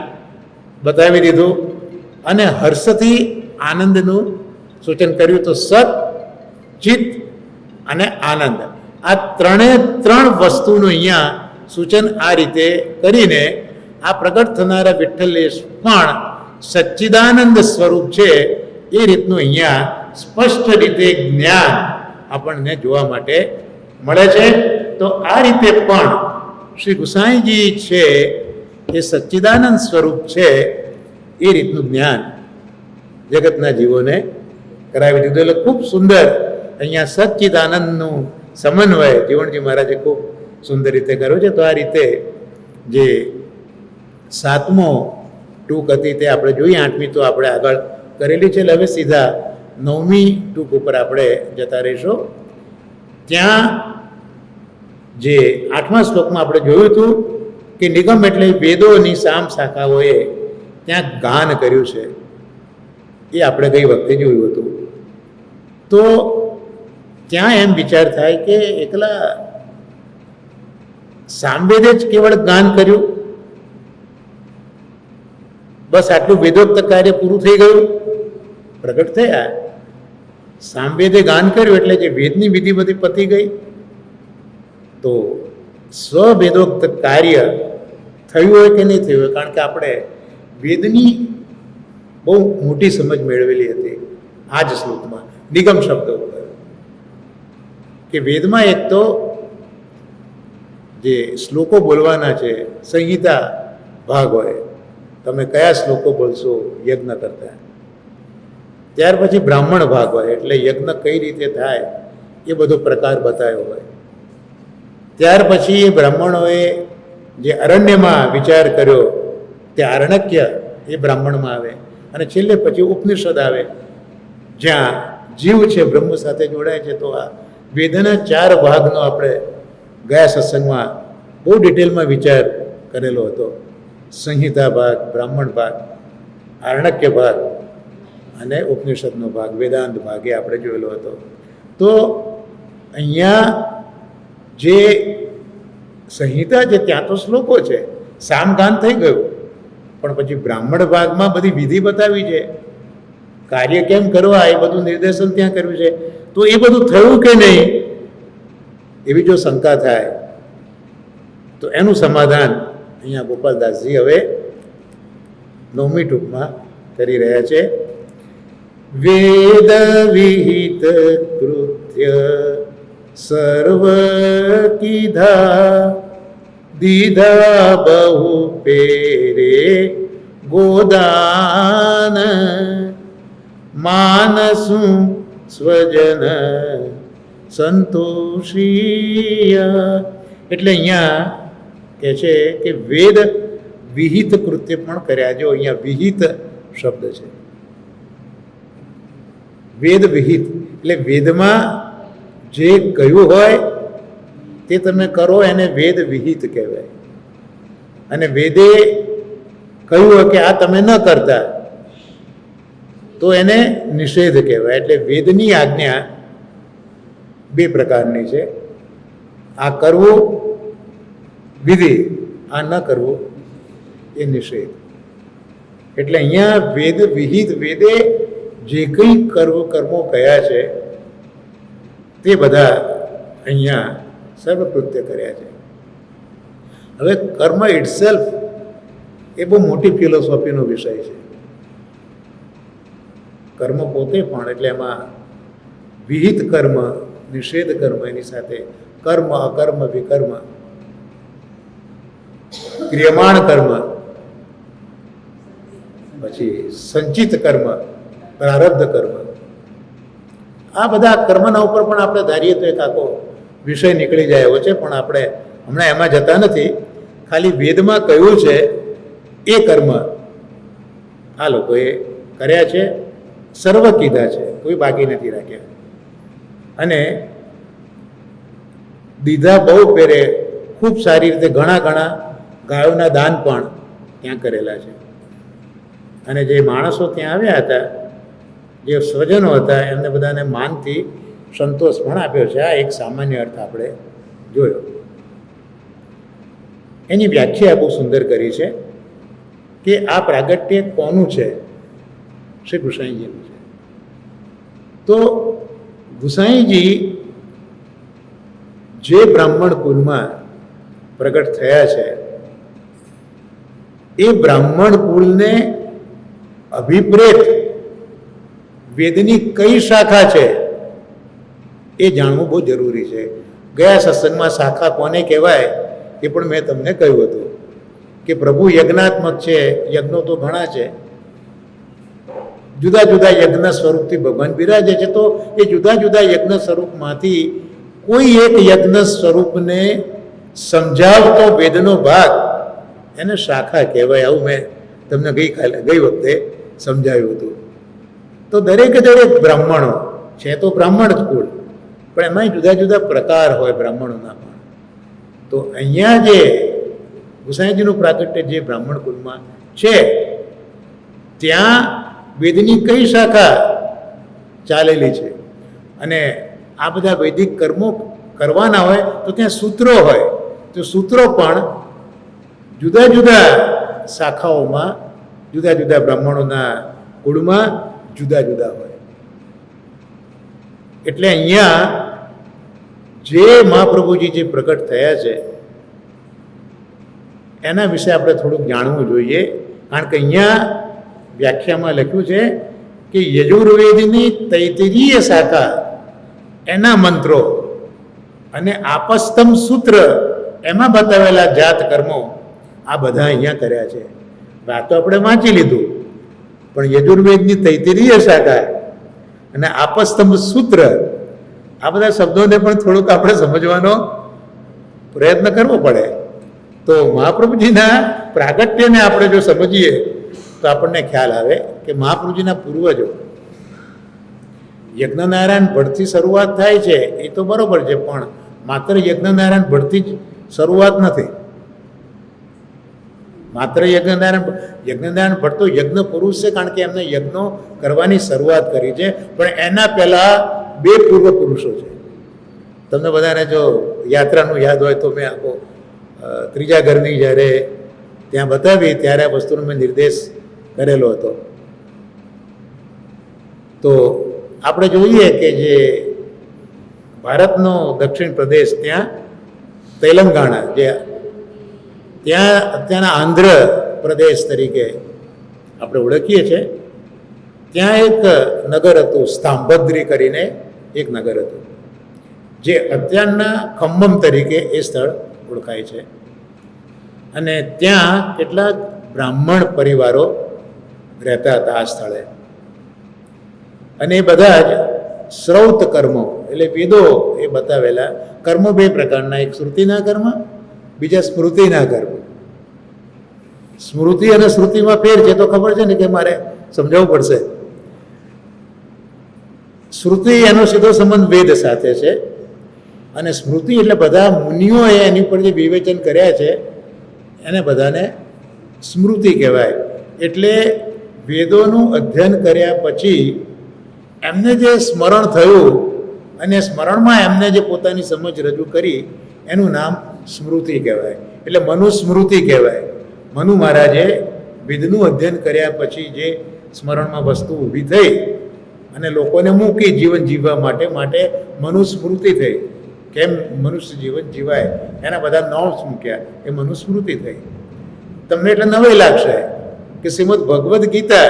બતાવી દીધું અને હર્ષથી આનંદનું સૂચન કર્યું. તો સત, ચિત્ત અને આનંદ આ ત્રણ વસ્તુનું અહીંયા સૂચન આ રીતે કરીને આ પ્રગટ થનારા વિઠ્ઠલેશ પણ સચ્ચિદાનંદ સ્વરૂપ છે એ રીતનું અહીંયા સ્પષ્ટ રીતે જ્ઞાન આપણને જોવા માટે મળે છે. તો આ રીતે પણ શ્રી ગુસાઈજી છે એ સચ્ચિદાનંદ સ્વરૂપ છે એ રીતનું જ્ઞાન જગતના જીવોને કરાવી દીધું. એટલે ખૂબ સુંદર અહીંયા સચ્ચિદાનંદનું સમન્વય જીવણજી મહારાજે ખૂબ સુંદર રીતે કર્યો છે. તો આ રીતે જે 7મો ટૂંક હતી તે આપણે જોઈએ. 8મી તો આપણે આગળ કરેલી છે. એટલે હવે સીધા 9મી ટૂંક ઉપર આપણે જતા રહીશું. ત્યાં જે 8મા શ્લોકમાં આપણે જોયું હતું કે નિગમ એટલે વેદોની સામ શાખાઓએ ત્યાં ગાન કર્યું છે. એ આપણે ગઈ વખતે જોયું હતું. તો ત્યાં એમ વિચાર થાય કે એકલા સામવેદે જ કેવળ ગાન કર્યું, બસ આટલું વેદોક્ત કાર્ય પૂરું થઈ ગયું? પ્રગટ થયા, સામવેદે ગાન કર્યું એટલે જે વેદની વિધિ બધી પતી ગઈ. તો સ્વવેદોક્ત કાર્ય થયું હોય કે નહીં થયું હોય, કારણ કે આપણે વેદની બહુ મોટી સમજ મેળવેલી હતી આ જ શ્લોકમાં નિગમ શબ્દ ઉપર, કે વેદમાં એક તો જે શ્લોકો બોલવાના છે સંહિતા ભાગ હોય, તમે કયા શ્લોકો બોલશો યજ્ઞ કરતા. ત્યાર પછી બ્રાહ્મણ ભાગ હોય, એટલે યજ્ઞ કઈ રીતે થાય એ બધો પ્રકાર બતાવ્યો હોય. ત્યાર પછી એ બ્રાહ્મણોએ જે અરણ્યમાં વિચાર કર્યો તે આરણ્યક એ બ્રાહ્મણમાં આવે, અને છેલ્લે પછી ઉપનિષદ આવે, જ્યાં જીવ છે બ્રહ્મ સાથે જોડાય છે. તો આ વેદના 4 ભાગનો આપણે ગયા સત્સંગમાં બહુ ડિટેલમાં વિચાર કરેલો હતો. સંહિતા ભાગ, બ્રાહ્મણ ભાગ, આરણ્યક ભાગ અને ઉપનિષદનો ભાગ, વેદાંત ભાગ એ આપણે જોયેલો હતો. તો અહીંયા જે સંહિતા છે ત્યાં તો શ્લોકો છે, સામગાન થઈ ગયું, પણ પછી બ્રાહ્મણ ભાગમાં બધી વિધિ બતાવી છે, કાર્ય કેમ કરવા એ બધું નિર્દેશન ત્યાં કર્યું છે. તો એ બધું થયું કે નહીં એવી જો શંકા થાય તો એનું સમાધાન અહીંયા ગોપાલદાસજી હવે 9મી ટૂંકમાં કરી રહ્યા છે. વેદ વિહિત કૃત્ય સર્વ કીધા, દીધા બહુ પેરે ગોદાન, માનસું સ્વજન સંતોષીય. એટલે અહીંયા કહે છે કે વેદ વિહિત કૃત્ય પણ કર્યા. જો અહીંયા વિહિત શબ્દ છે, વેદ વિહિત એટલે વેદમાં જે કહ્યું હોય તે તમે કરો એને વેદ વિહિત કહેવાય. અને વેદે કહ્યું હોય કે આ તમે ન કરતા તો એને નિષેધ કહેવાય. એટલે વેદની આજ્ઞા 2 પ્રકારની છે. આ કરવું વિધિ, આ ન કરવું એ નિષેધ. એટલે અહીંયા વેદ વિહિત, વેદે જે કંઈ કર્મો કયા છે તે બધા અહીંયા સર્વકૃત્ય કર્યા છે. હવે કર્મ ઇટસેલ્ફ એ બહુ મોટી ફિલોસોફીનો વિષય છે. કર્મ પોતે પણ, એટલે એમાં વિહિત કર્મ, નિષેધ કર્મ, એની સાથે કર્મ, અકર્મ, વિકર્મ, ક્રિયમાણ કર્મ, પછી સંચિત કર્મ, પ્રારબ્ધ કર્મ, આ બધા કર્મના ઉપર પણ આપણે ધારીએ તો એક આખો વિષય નીકળી જાય એવો છે. પણ આપણે હમણાં એમાં જતા નથી. ખાલી વેદમાં કયું છે એ કર્મ આ લોકોએ કર્યા છે, સર્વ કીધા છે, કોઈ બાકી નથી રાખ્યા. અને દીધા બહુ પેરે, ખૂબ સારી રીતે ઘણા ગાયોના દાન પણ ત્યાં કરેલા છે. અને જે માણસો ત્યાં આવ્યા હતા, જે સ્વજનો હતા, એમને બધાને માનથી સંતોષ પણ આપ્યો છે. આ એક સામાન્ય અર્થ આપણે જોયો. એની વ્યાખ્યા બહુ સુંદર કરી છે કે આ પ્રાગટ્ય કોનું છે? શ્રી ગુસાઈજીનું છે. તો ગુસાઈજી જે બ્રાહ્મણ કુળમાં પ્રગટ થયા છે એ બ્રાહ્મણ કુળને અભિપ્રેત વેદની કઈ શાખા છે એ જાણવું બહુ જરૂરી છે. ગયા સત્સંગમાં શાખા કોને કહેવાય એ પણ મેં તમને કહ્યું હતું કે પ્રભુ યજ્ઞાત્મક છે, યજ્ઞો તો ઘણા છે, જુદા જુદા યજ્ઞ સ્વરૂપથી ભગવાન બિરાજે છે. તો એ જુદા જુદા યજ્ઞ સ્વરૂપમાંથી કોઈ એક યજ્ઞ સ્વરૂપને સમજાવતો વેદનો ભાગ એને શાખા કહેવાય. આવું મેં તમને ગઈ વખતે સમજાવ્યું હતું. તો દરેક બ્રાહ્મણો છે તો બ્રાહ્મણ જ કુળ, પણ એમાં જુદા જુદા પ્રકાર હોય બ્રાહ્મણોના પણ. તો અહીંયા જે ગુસાઈજીનું પ્રાગટ્ય જે બ્રાહ્મણ કુળમાં છે ત્યાં વેદની કઈ શાખા ચાલેલી છે, અને આ બધા વૈદિક કર્મો કરવાના હોય તો ત્યાં સૂત્રો હોય. તો સૂત્રો પણ જુદા જુદા શાખાઓમાં, જુદા જુદા બ્રાહ્મણોના કુળમાં જુદા જુદા હોય. એટલે અહીંયા જે મહાપ્રભુજી જે પ્રગટ થયા છે એના વિશે આપણે થોડુંક જાણવું જોઈએ. કારણ કે અહીંયા વ્યાખ્યામાં લખ્યું છે કે યજુર્વેદની તૈત્તિરીય શાખા, એના મંત્રો અને આપસ્તમ સૂત્ર એમાં બતાવેલા જાત કર્મો આ બધા અહીંયા કર્યા છે. વાત તો આપણે વાંચી લીધું, પણ યજુર્વેદની તૈત્તિરીય શાખા અને આપસ્તંભ સૂત્ર આ બધા શબ્દોને પણ થોડુંક આપણે સમજવાનો પ્રયત્ન કરવો પડે. તો મહાપ્રભુજીના પ્રાગટ્યને આપણે જો સમજીએ તો આપણને ખ્યાલ આવે કે મહાપ્રભુજીના પૂર્વજો યજ્ઞનારાયણ ભટ્ટથી શરૂઆત થાય છે એ તો બરોબર છે, પણ માત્ર યજ્ઞનારાયણ ભટ્ટથી જ શરૂઆત નથી. માત્ર યજ્ઞનારાયણ ભટ્ટ તો યજ્ઞ પુરુષ છે, કારણ કે એમને યજ્ઞો કરવાની શરૂઆત કરી છે, પણ એના પહેલા 2 પૂર્વ પુરુષો છે. તમને બધાને જો યાત્રાનું યાદ હોય તો મેં આખો ત્રીજા ઘરની જ્યારે ત્યાં બતાવી ત્યારે આ વસ્તુનો મેં નિર્દેશ કરેલો હતો. તો આપણે જોઈએ કે જે ભારતનો દક્ષિણ પ્રદેશ, ત્યાં તેલંગાણા, જે ત્યાં અત્યારના આંધ્ર પ્રદેશ તરીકે આપણે ઓળખીએ છીએ, ત્યાં એક નગર હતું, સ્થાંભદ્રી કરીને એક નગર હતું, જે અત્યારના ખમ્મમ તરીકે એ સ્થળ ઓળખાય છે. અને ત્યાં કેટલાક બ્રાહ્મણ પરિવારો રહેતા હતા આ સ્થળે. અને એ બધા જ શ્રૌત કર્મો, એટલે વેદો એ બતાવેલા કર્મો 2 પ્રકારના, એક શ્રુતિના કર્મ, બીજા સ્મૃતિના કર્મ. સ્મૃતિ અને શ્રુતિમાં ફેર છે તો ખબર છે ને કે મારે સમજાવવું પડશે. શ્રુતિ એનો સીધો સંબંધ વેદ સાથે છે, અને સ્મૃતિ એટલે બધા મુનિઓએ એની પર જે વિવેચન કર્યા છે એને બધાને સ્મૃતિ કહેવાય. એટલે વેદોનું અધ્યયન કર્યા પછી એમને જે સ્મરણ થયું અને સ્મરણમાં એમને જે પોતાની સમજ રજૂ કરી એનું નામ સ્મૃતિ કહેવાય. એટલે મનુસ્મૃતિ કહેવાય. મનુ મહારાજે વેદનું અધ્યયન કર્યા પછી જે સ્મરણમાં વસ્તુ ઊભી થઈ અને લોકોને મૂકી જીવન જીવવા માટે મનુસ્મૃતિ થઈ. કેમ મનુષ્ય જીવન જીવાય એના બધા નોટ્સ મૂક્યા, એ મનુસ્મૃતિ થઈ. તમને એટલે નવાઈ લાગશે કે શ્રીમદ ભગવદ્ ગીતા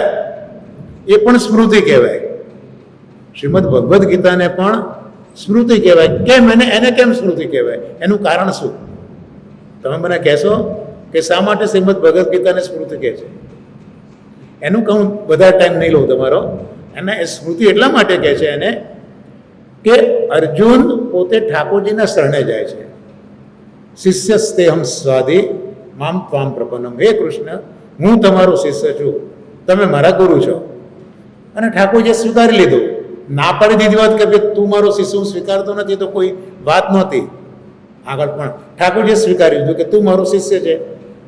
એ પણ સ્મૃતિ કહેવાય. શ્રીમદ ભગવદ્ ગીતાને પણ સ્મૃતિ કહેવાય. કેમ એને કેમ સ્મૃતિ કહેવાય? એનું કારણ શું? તમે મને કહેશો કે શા માટે શ્રીમદ ભગવદ્ ગીતાને સ્મૃતિ કહે છે? એનું કહું, બધા ટાઈમ નહીં લઉં તમારો. એને સ્મૃતિ એટલા માટે કહે છે એને કે અર્જુન પોતે ઠાકોરજીના શરણે જાય છે. શિષ્યસ્તેહમ સ્વાધિ મામ ત્વામ પ્રપન્નમ. હે કૃષ્ણ, હું તમારો શિષ્ય છું, તમે મારા ગુરુ છો. અને ઠાકોરજીએ સ્વીકારી લીધું. ના પાડી દીધી વાત કે તું મારો શિષ્ય હું સ્વીકારતો નથી તો કોઈ વાત નહોતી. આગળ પણ ઠાકોરજીએ સ્વીકાર્યું હતું કે તું મારો શિષ્ય છે.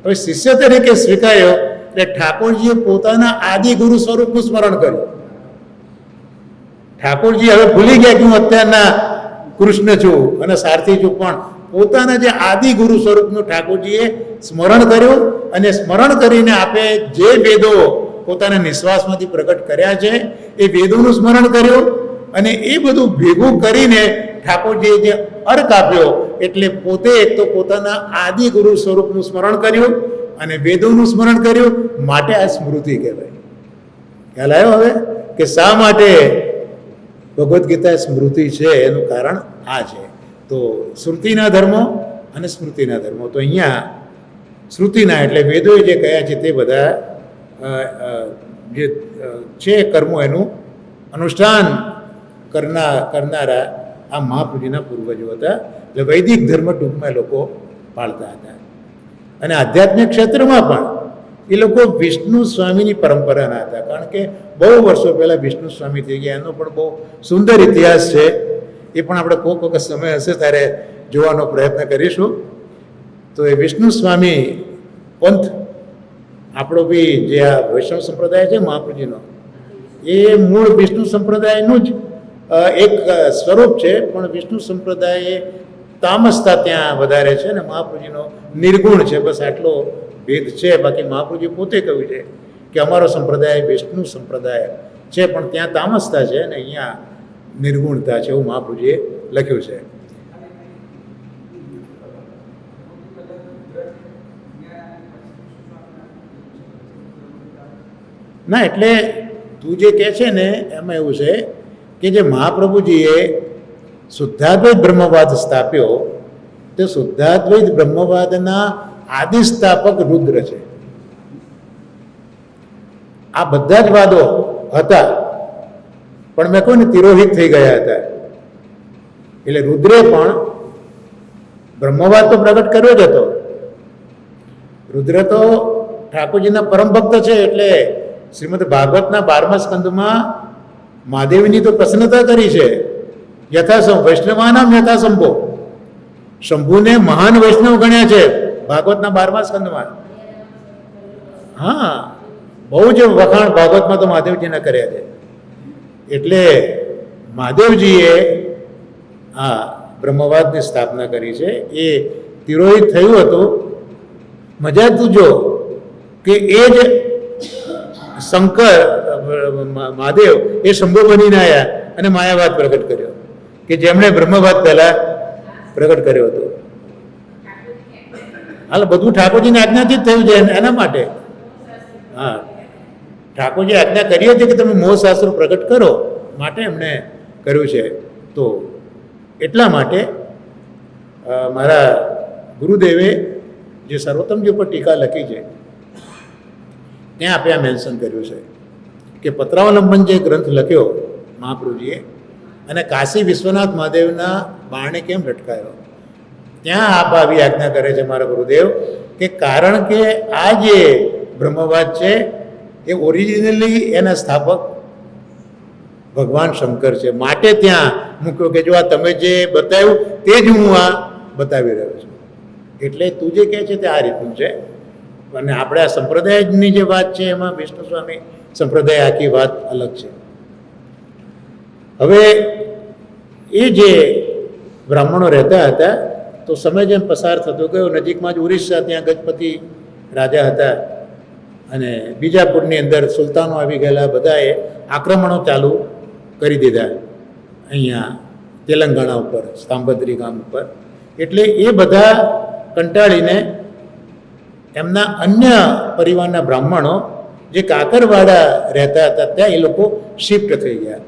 હવે શિષ્ય તરીકે સ્વીકાર્યો એટલે ઠાકોરજીએ પોતાના આદિ ગુરુ સ્વરૂપનું સ્મરણ કર્યું. ઠાકોરજી હવે ભૂલી ગયા કે હું અત્યારના કૃષ્ણ છું અને સારથી છું, પણ પોતાના જે આદિ ગુરુ સ્વરૂપનું ઠાકોરજીએ સ્મરણ કર્યું. અને સ્મરણ કરીને આપે જે વેદો પોતાના નિશ્વાસમાંથી પ્રગટ કર્યા છે એ વેદોનું સ્મરણ કર્યું. અને એ બધું ભેગું કરીને ઠાકોરજીએ જે અર્ક આપ્યો, એટલે પોતે એક તો પોતાના આદિ ગુરુ સ્વરૂપનું સ્મરણ કર્યું અને વેદોનું સ્મરણ કર્યું, માટે આ સ્મૃતિ કહેવાય. ખ્યાલ આવ્યો હવે કે શા માટે ભગવદ્ ગીતા સ્મૃતિ છે? એનું કારણ આ છે. તો શ્રુતિના ધર્મો અને સ્મૃતિના ધર્મો. તો અહીંયા શ્રુતિના એટલે વેદોએ જે કયા છે તે બધા જે છે કર્મો એનું અનુષ્ઠાન કરનારા આ મહાપુરુષના પૂર્વજો હતા. એટલે વૈદિક ધર્મ ટૂંકમાં લોકો પાળતા હતા. અને આધ્યાત્મિક ક્ષેત્રમાં પણ એ લોકો વિષ્ણુ સ્વામીની પરંપરાના હતા. કારણ કે બહુ વર્ષો પહેલાં વિષ્ણુ સ્વામી થઈ ગયા. એનો પણ બહુ સુંદર ઇતિહાસ છે. એ પણ આપણે કોઈક વખત સમય હશે ત્યારે જોવાનો પ્રયત્ન કરીશું. તો એ વિષ્ણુ સ્વામી પંથ આપણો બી જે આ વૈષ્ણવ સંપ્રદાય છે મહાપ્રભુજીનો, એ મૂળ વિષ્ણુ સંપ્રદાયનું જ એક સ્વરૂપ છે. પણ વિષ્ણુ સંપ્રદાય તામસતા ત્યાં વધારે છે અને મહાપ્રભુજીનો નિર્ગુણ છે. બસ આટલો ભેદ છે. બાકી મહાપ્રભુજી પોતે કહ્યું છે કે અમારો સંપ્રદાય વિષ્ણુ સંપ્રદાય છે, પણ ત્યાં તામસતા છે અને અહીંયા નિર્ગુણતા છે, એવું મહાપ્રભુજીએ લખ્યું છે. ના, એટલે તું જે કહે છે ને એમાં એવું છે કે જે મહાપ્રભુજીએ શુદ્ધાદ્વૈત બ્રહ્મવાદ સ્થાપ્યો, તે શુદ્ધાદ્વૈત બ્રહ્મવાદના આદિ સ્થાપક રુદ્ર છે. આ બધા જ વાદો હતા, પણ મેં કહું ને તિરોહિત થઈ ગયા હતા. એટલે રુદ્રે પણ બ્રહ્મવાદ તો પ્રગટ કર્યો જ હતો, રુદ્ર તો ઠાકોરજીના પરમ ભક્ત છે, એટલે શ્રીમદ ભાગવતના 12મા સ્કંદમાં મહાદેવની તો પ્રસન્નતા કરી છે. વૈષ્ણવાનામ યથાસંભો, શંભુને મહાન વૈષ્ણવ ગણ્યા છે ભાગવતના 12મા સ્કંદમાં. હા, બહુ જ વખાણ ભાગવતમાં તો મહાદેવજીના કર્યા છે. એટલે મહાદેવજીએ આ બ્રહ્મવાદની સ્થાપના કરી છે. એ તિરોહિત થયું હતું. મજા તું જો કે એ જ શંકર મહાદેવ એ શંભુ બનીને આવ્યા અને માયાવાદ પ્રગટ કર્યો, કે જેમણે બ્રહ્મવાદ પહેલા પ્રગટ કર્યો હતો. હાલ બધું ઠાકોરજીની આજ્ઞાથી જ થયું છે. એના માટે હા, ઠાકોરજી આજ્ઞા કરી હતી કે તમે મોહશાસ્ત્રો પ્રગટ કરો, માટે એમણે કર્યું છે. તો એટલા માટે મારા ગુરુદેવે જે સર્વોત્તમજી ઉપર ટીકા લખી છે ત્યાં આપણે આ મેન્શન કર્યું છે કે પત્રાવલંબન જે ગ્રંથ લખ્યો મહાપ્રભુજીએ અને કાશી વિશ્વનાથ મહાદેવના બારણે કેમ લટકાયો, ત્યાં આપ આવી આજ્ઞા કરે છે મારા ગુરુદેવ કે કારણ કે આ જે બ્રહ્મવાદ છે એ ઓરિજિનલી એના સ્થાપક ભગવાન શંકર છે, માટે ત્યાં મૂક્યો કે જો આ તમે જે બતાવ્યું તે જ હું આ બતાવી રહ્યો છું. એટલે તું જે કહે છે તે આ રીતનું છે. અને આપણે આ સંપ્રદાયની જે વાત છે એમાં વિષ્ણુ સ્વામી સંપ્રદાય આખી વાત અલગ છે. હવે એ જે બ્રાહ્મણો રહેતા હતા તો સમય જેમ પસાર થતો ગયો, નજીકમાં જ ઉડીસા ત્યાં ગજપતિ રાજા હતા અને બીજાપુરની અંદર સુલતાનો આવી ગયેલા, બધાએ આક્રમણો ચાલુ કરી દીધા અહીંયા તેલંગાણા ઉપર, સાંબદ્રી ગામ ઉપર. એટલે એ બધા કંટાળીને એમના અન્ય પરિવારના બ્રાહ્મણો જે કાકરવાડા રહેતા હતા ત્યાં એ લોકો શિફ્ટ થઈ ગયા.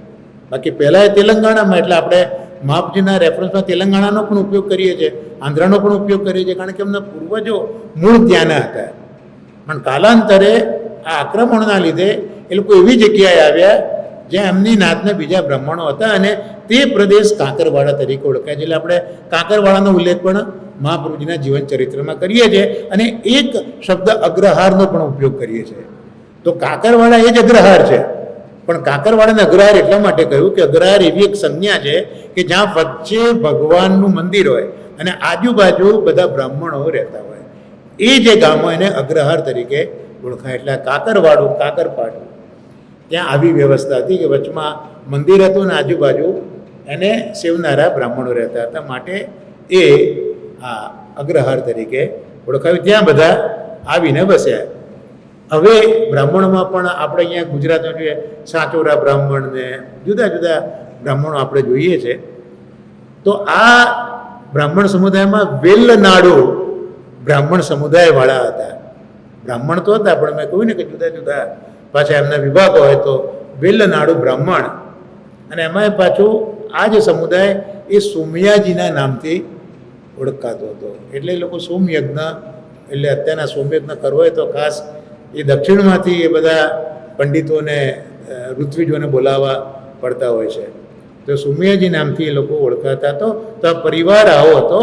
બાકી પહેલાં એ તેલંગાણામાં, એટલે આપણે મહાપજીના રેફરન્સમાં તેલંગાણાનો પણ ઉપયોગ કરીએ છીએ, આંધ્રાનો પણ ઉપયોગ કરીએ છીએ, કારણ કે એમના પૂર્વજો મૂળ ત્યાંના હતા. પણ કાલાંતરે આ આક્રમણના લીધે એ લોકો એવી જગ્યાએ આવ્યા જ્યાં એમની નાતના બીજા બ્રાહ્મણો હતા અને તે પ્રદેશ કાંકરવાડા તરીકે ઓળખાય છે. એટલે આપણે કાંકરવાડાનો ઉલ્લેખ પણ મહાપ્રભુજીના જીવન ચરિત્રમાં કરીએ છીએ અને એક શબ્દ અગ્રહારનો પણ ઉપયોગ કરીએ છીએ. તો કાંકરવાડા એ જ અગ્રહાર છે, પણ કાંકરવાડાને અગ્રહાર એટલા માટે કહ્યું કે અગ્રહાર એવી એક સંજ્ઞા છે કે જ્યાં વચ્ચે ભગવાનનું મંદિર હોય અને આજુબાજુ બધા બ્રાહ્મણો રહેતા હોય, એ જે ગામો એને અગ્રહાર તરીકે ઓળખાય. એટલે કાકરવાડું, કાકરપાટું, ત્યાં આવી વ્યવસ્થા હતી કે વચમાં મંદિર હતું અને આજુબાજુ એને સેવનારા બ્રાહ્મણો રહેતા હતા, માટે એ આ અગ્રહાર તરીકે ઓળખાયું. ત્યાં બધા આવીને વસ્યા. હવે બ્રાહ્મણોમાં પણ આપણે અહીંયા ગુજરાતમાં જોઈએ સાચોરા બ્રાહ્મણને જુદા જુદા બ્રાહ્મણો આપણે જોઈએ છે. તો આ બ્રાહ્મણ સમુદાયમાં વેલનાડુ બ્રાહ્મણ સમુદાયવાળા હતા. બ્રાહ્મણ તો હતા પણ મેં કહ્યું ને કે જુદા જુદા પાછા એમના વિભાગો હોય. તો વેલનાડુ બ્રાહ્મણ, અને એમાં પાછું આ જે સમુદાય એ સોમયાજીના નામથી ઓળખાતો હતો. એટલે એ લોકો સોમયજ્ઞ, એટલે અત્યારના સોમયજ્ઞ કરવો હોય તો ખાસ એ દક્ષિણમાંથી એ બધા પંડિતોને, ઋત્વિજોને બોલાવવા પડતા હોય છે. તો સોમયાજી નામથી એ લોકો ઓળખાતા હતો. તો આ પરિવાર આવો હતો.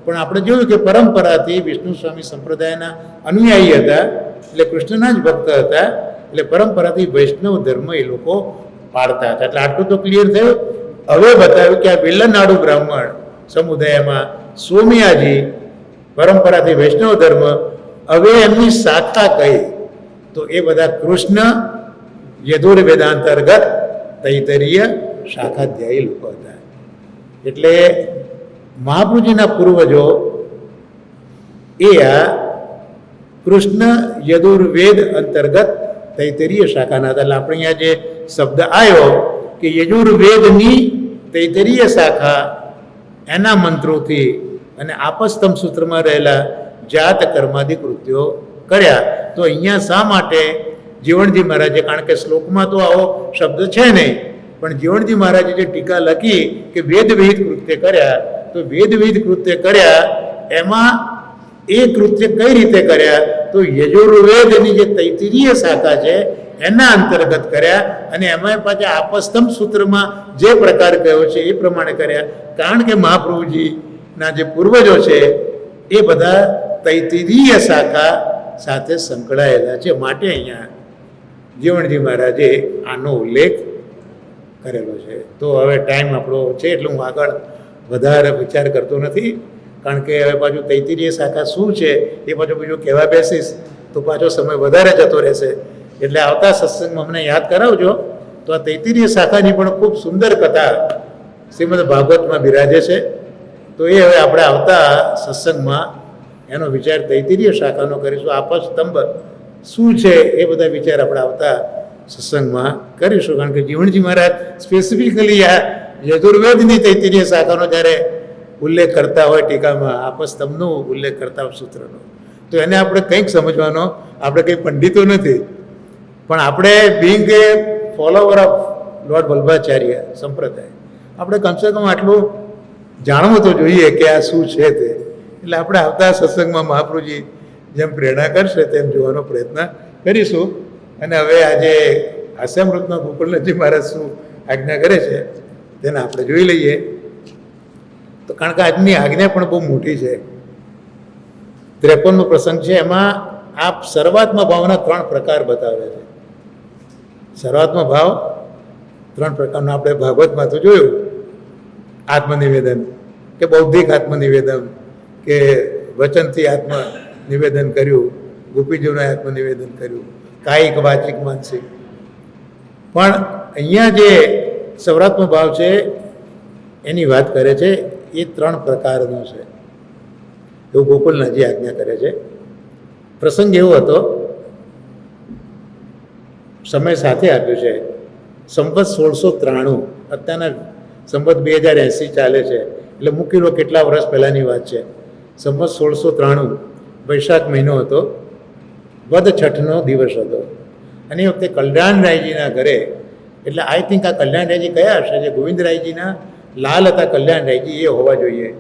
પણ આપણે જોયું કે પરંપરાથી વિષ્ણુ સ્વામી સંપ્રદાયના અનુયાયી હતા, એટલે કૃષ્ણના જ ભક્ત હતા. એટલે પરંપરાથી વૈષ્ણવ ધર્મ એ લોકો પાળતા હતા. એટલે આટલું તો ક્લિયર થયું. હવે બતાવ્યું કે આ વેલનાડુ બ્રાહ્મણ સમુદાયમાં સોમયાજી પરંપરાથી વૈષ્ણવ ધર્મ, હવે એમની શાખા કઈ, તો એ બધા કૃષ્ણ યજુર્વેદાંતર્ગત તૈતરીય શાખાધ્યાયી લોકો હતા. એટલે મહાપ્રભુજીના પૂર્વજો એ આ કૃષ્ણ યજુર્વેદ અંતર્ગત તૈતરીય શાખાના હતા. એટલે આપણે અહીંયા જે શબ્દ આવ્યો કે યજુર્વેદની તૈતરીય શાખા, એના મંત્રોથી અને આપસ્તંભ સૂત્રમાં રહેલા જાત કર્માદિ કૃત્યો કર્યા. તો અહીંયા શા માટે જીવણજી મહારાજે, કારણ કે શ્લોકમાં તો આવો શબ્દ છે નહીં, પણ જીવણજી મહારાજે જે ટીકા લખી કે વેદ વિહિત કૃત્ય કર્યા, તો વેદ વિહિત કૃત્ય કર્યા એમાં એ કૃત્ય કઈ રીતે કર્યા, તો યજુર્વેદની જે તૈતરીય શાખા છે એના અંતર્ગત કર્યા. અને એમાં પાછા આપસ્તંભ સૂત્રમાં જે પ્રકાર કયો છે એ પ્રમાણે કર્યા. કારણ કે મહાપ્રભુજીના જે પૂર્વજો છે એ બધા તૈતરીય શાખા સાથે સંકળાયેલા છે. માટે અહીંયા જીવણજી મહારાજે આનો ઉલ્લેખ કરેલો છે. તો હવે ટાઈમ આપણો છે એટલે હું આગળ વધારે વિચાર કરતો નથી, કારણ કે હવે પાછું તૈત્તિરીય શાખા શું છે એ પાછું બીજું કહેવા બેસીશ તો પાછો સમય વધારે જતો રહેશે. એટલે આવતા સત્સંગમાં અમને યાદ કરાવજો. તો આ તૈત્તિરીય શાખાની પણ ખૂબ સુંદર કથા શ્રીમદ ભાગવતમાં બિરાજે છે. તો એ હવે આપણે આવતા સત્સંગમાં એનો વિચાર તૈત્તિરીય શાખાનો કરીશું. આપસ્તંભ શું છે એ બધા વિચાર આપણે આવતા સત્સંગમાં કરીશું, કારણ કે જીવણજી મહારાજ સ્પેસિફિકલી આ યજુર્વેદની તૈત્તિરીય શાખાનો જ્યારે ઉલ્લેખ કરતા હોય ટીકામાં, આપસ્તંભનો ઉલ્લેખ કરતા હોય સૂત્રનો, તો એને આપણે કંઈક સમજવાનો, આપણે કંઈ પંડિતો નથી, પણ આપણે Bing A follower of lord Vallabhacharya સંપ્રદાય, આપણે કમસે કમ આટલું જાણવું તો જોઈએ કે આ શું છે તે. એટલે આપણે આવતા સત્સંગમાં મહાપ્રભુજી જેમ પ્રેરણા કરશે તેમ જોવાનો પ્રયત્ન કરીશું. અને હવે આજે હાસ્યામૃતમાં ગોકુલનાથજી મહારાજ શું આજ્ઞા કરે છે તેને આપણે જોઈ લઈએ. તો કારણ કે આજની આજ્ઞા પણ બહુ મોટી છે. 53મો પ્રસંગ છે, એમાં આપ સર્વાત્મ ભાવના 3 પ્રકાર બતાવે છે. સર્વાત્મ ભાવ 3 પ્રકારનો આપણે ભાગવતમાં તો જોયું, આત્મનિવેદન કે બૌદ્ધિક આત્મનિવેદન કે વચનથી આત્મનિવેદન કર્યું, ગોપીજીઓને આત્મનિવેદન કર્યું, કાયિક વાચિક માનસિક. પણ અહીંયા જે સર્વાત્મ ભાવ છે એની વાત કરે છે, એ 3 પ્રકારનો છે એવું ગોકુલનાથજી આજ્ઞા કરે છે. પ્રસંગ એવો હતો, સમય સાથે આપ્યો છે, સંવત 1693, અત્યારના સંવત 2080 ચાલે છે, એટલે મૂકી લો કેટલા વર્ષ પહેલાંની વાત છે. સંવત 1693 વૈશાખ મહિનો હતો, વદ છઠનો દિવસ હતો, અને એ વખતે કલ્યાણરાયજીના ઘરે, એટલે આઈ થિંક આ કલ્યાણરાયજી કયા હશે, જે ગોવિંદરાયજીના લાલ હતા કલ્યાણરાયજી એ હોવા જોઈએ,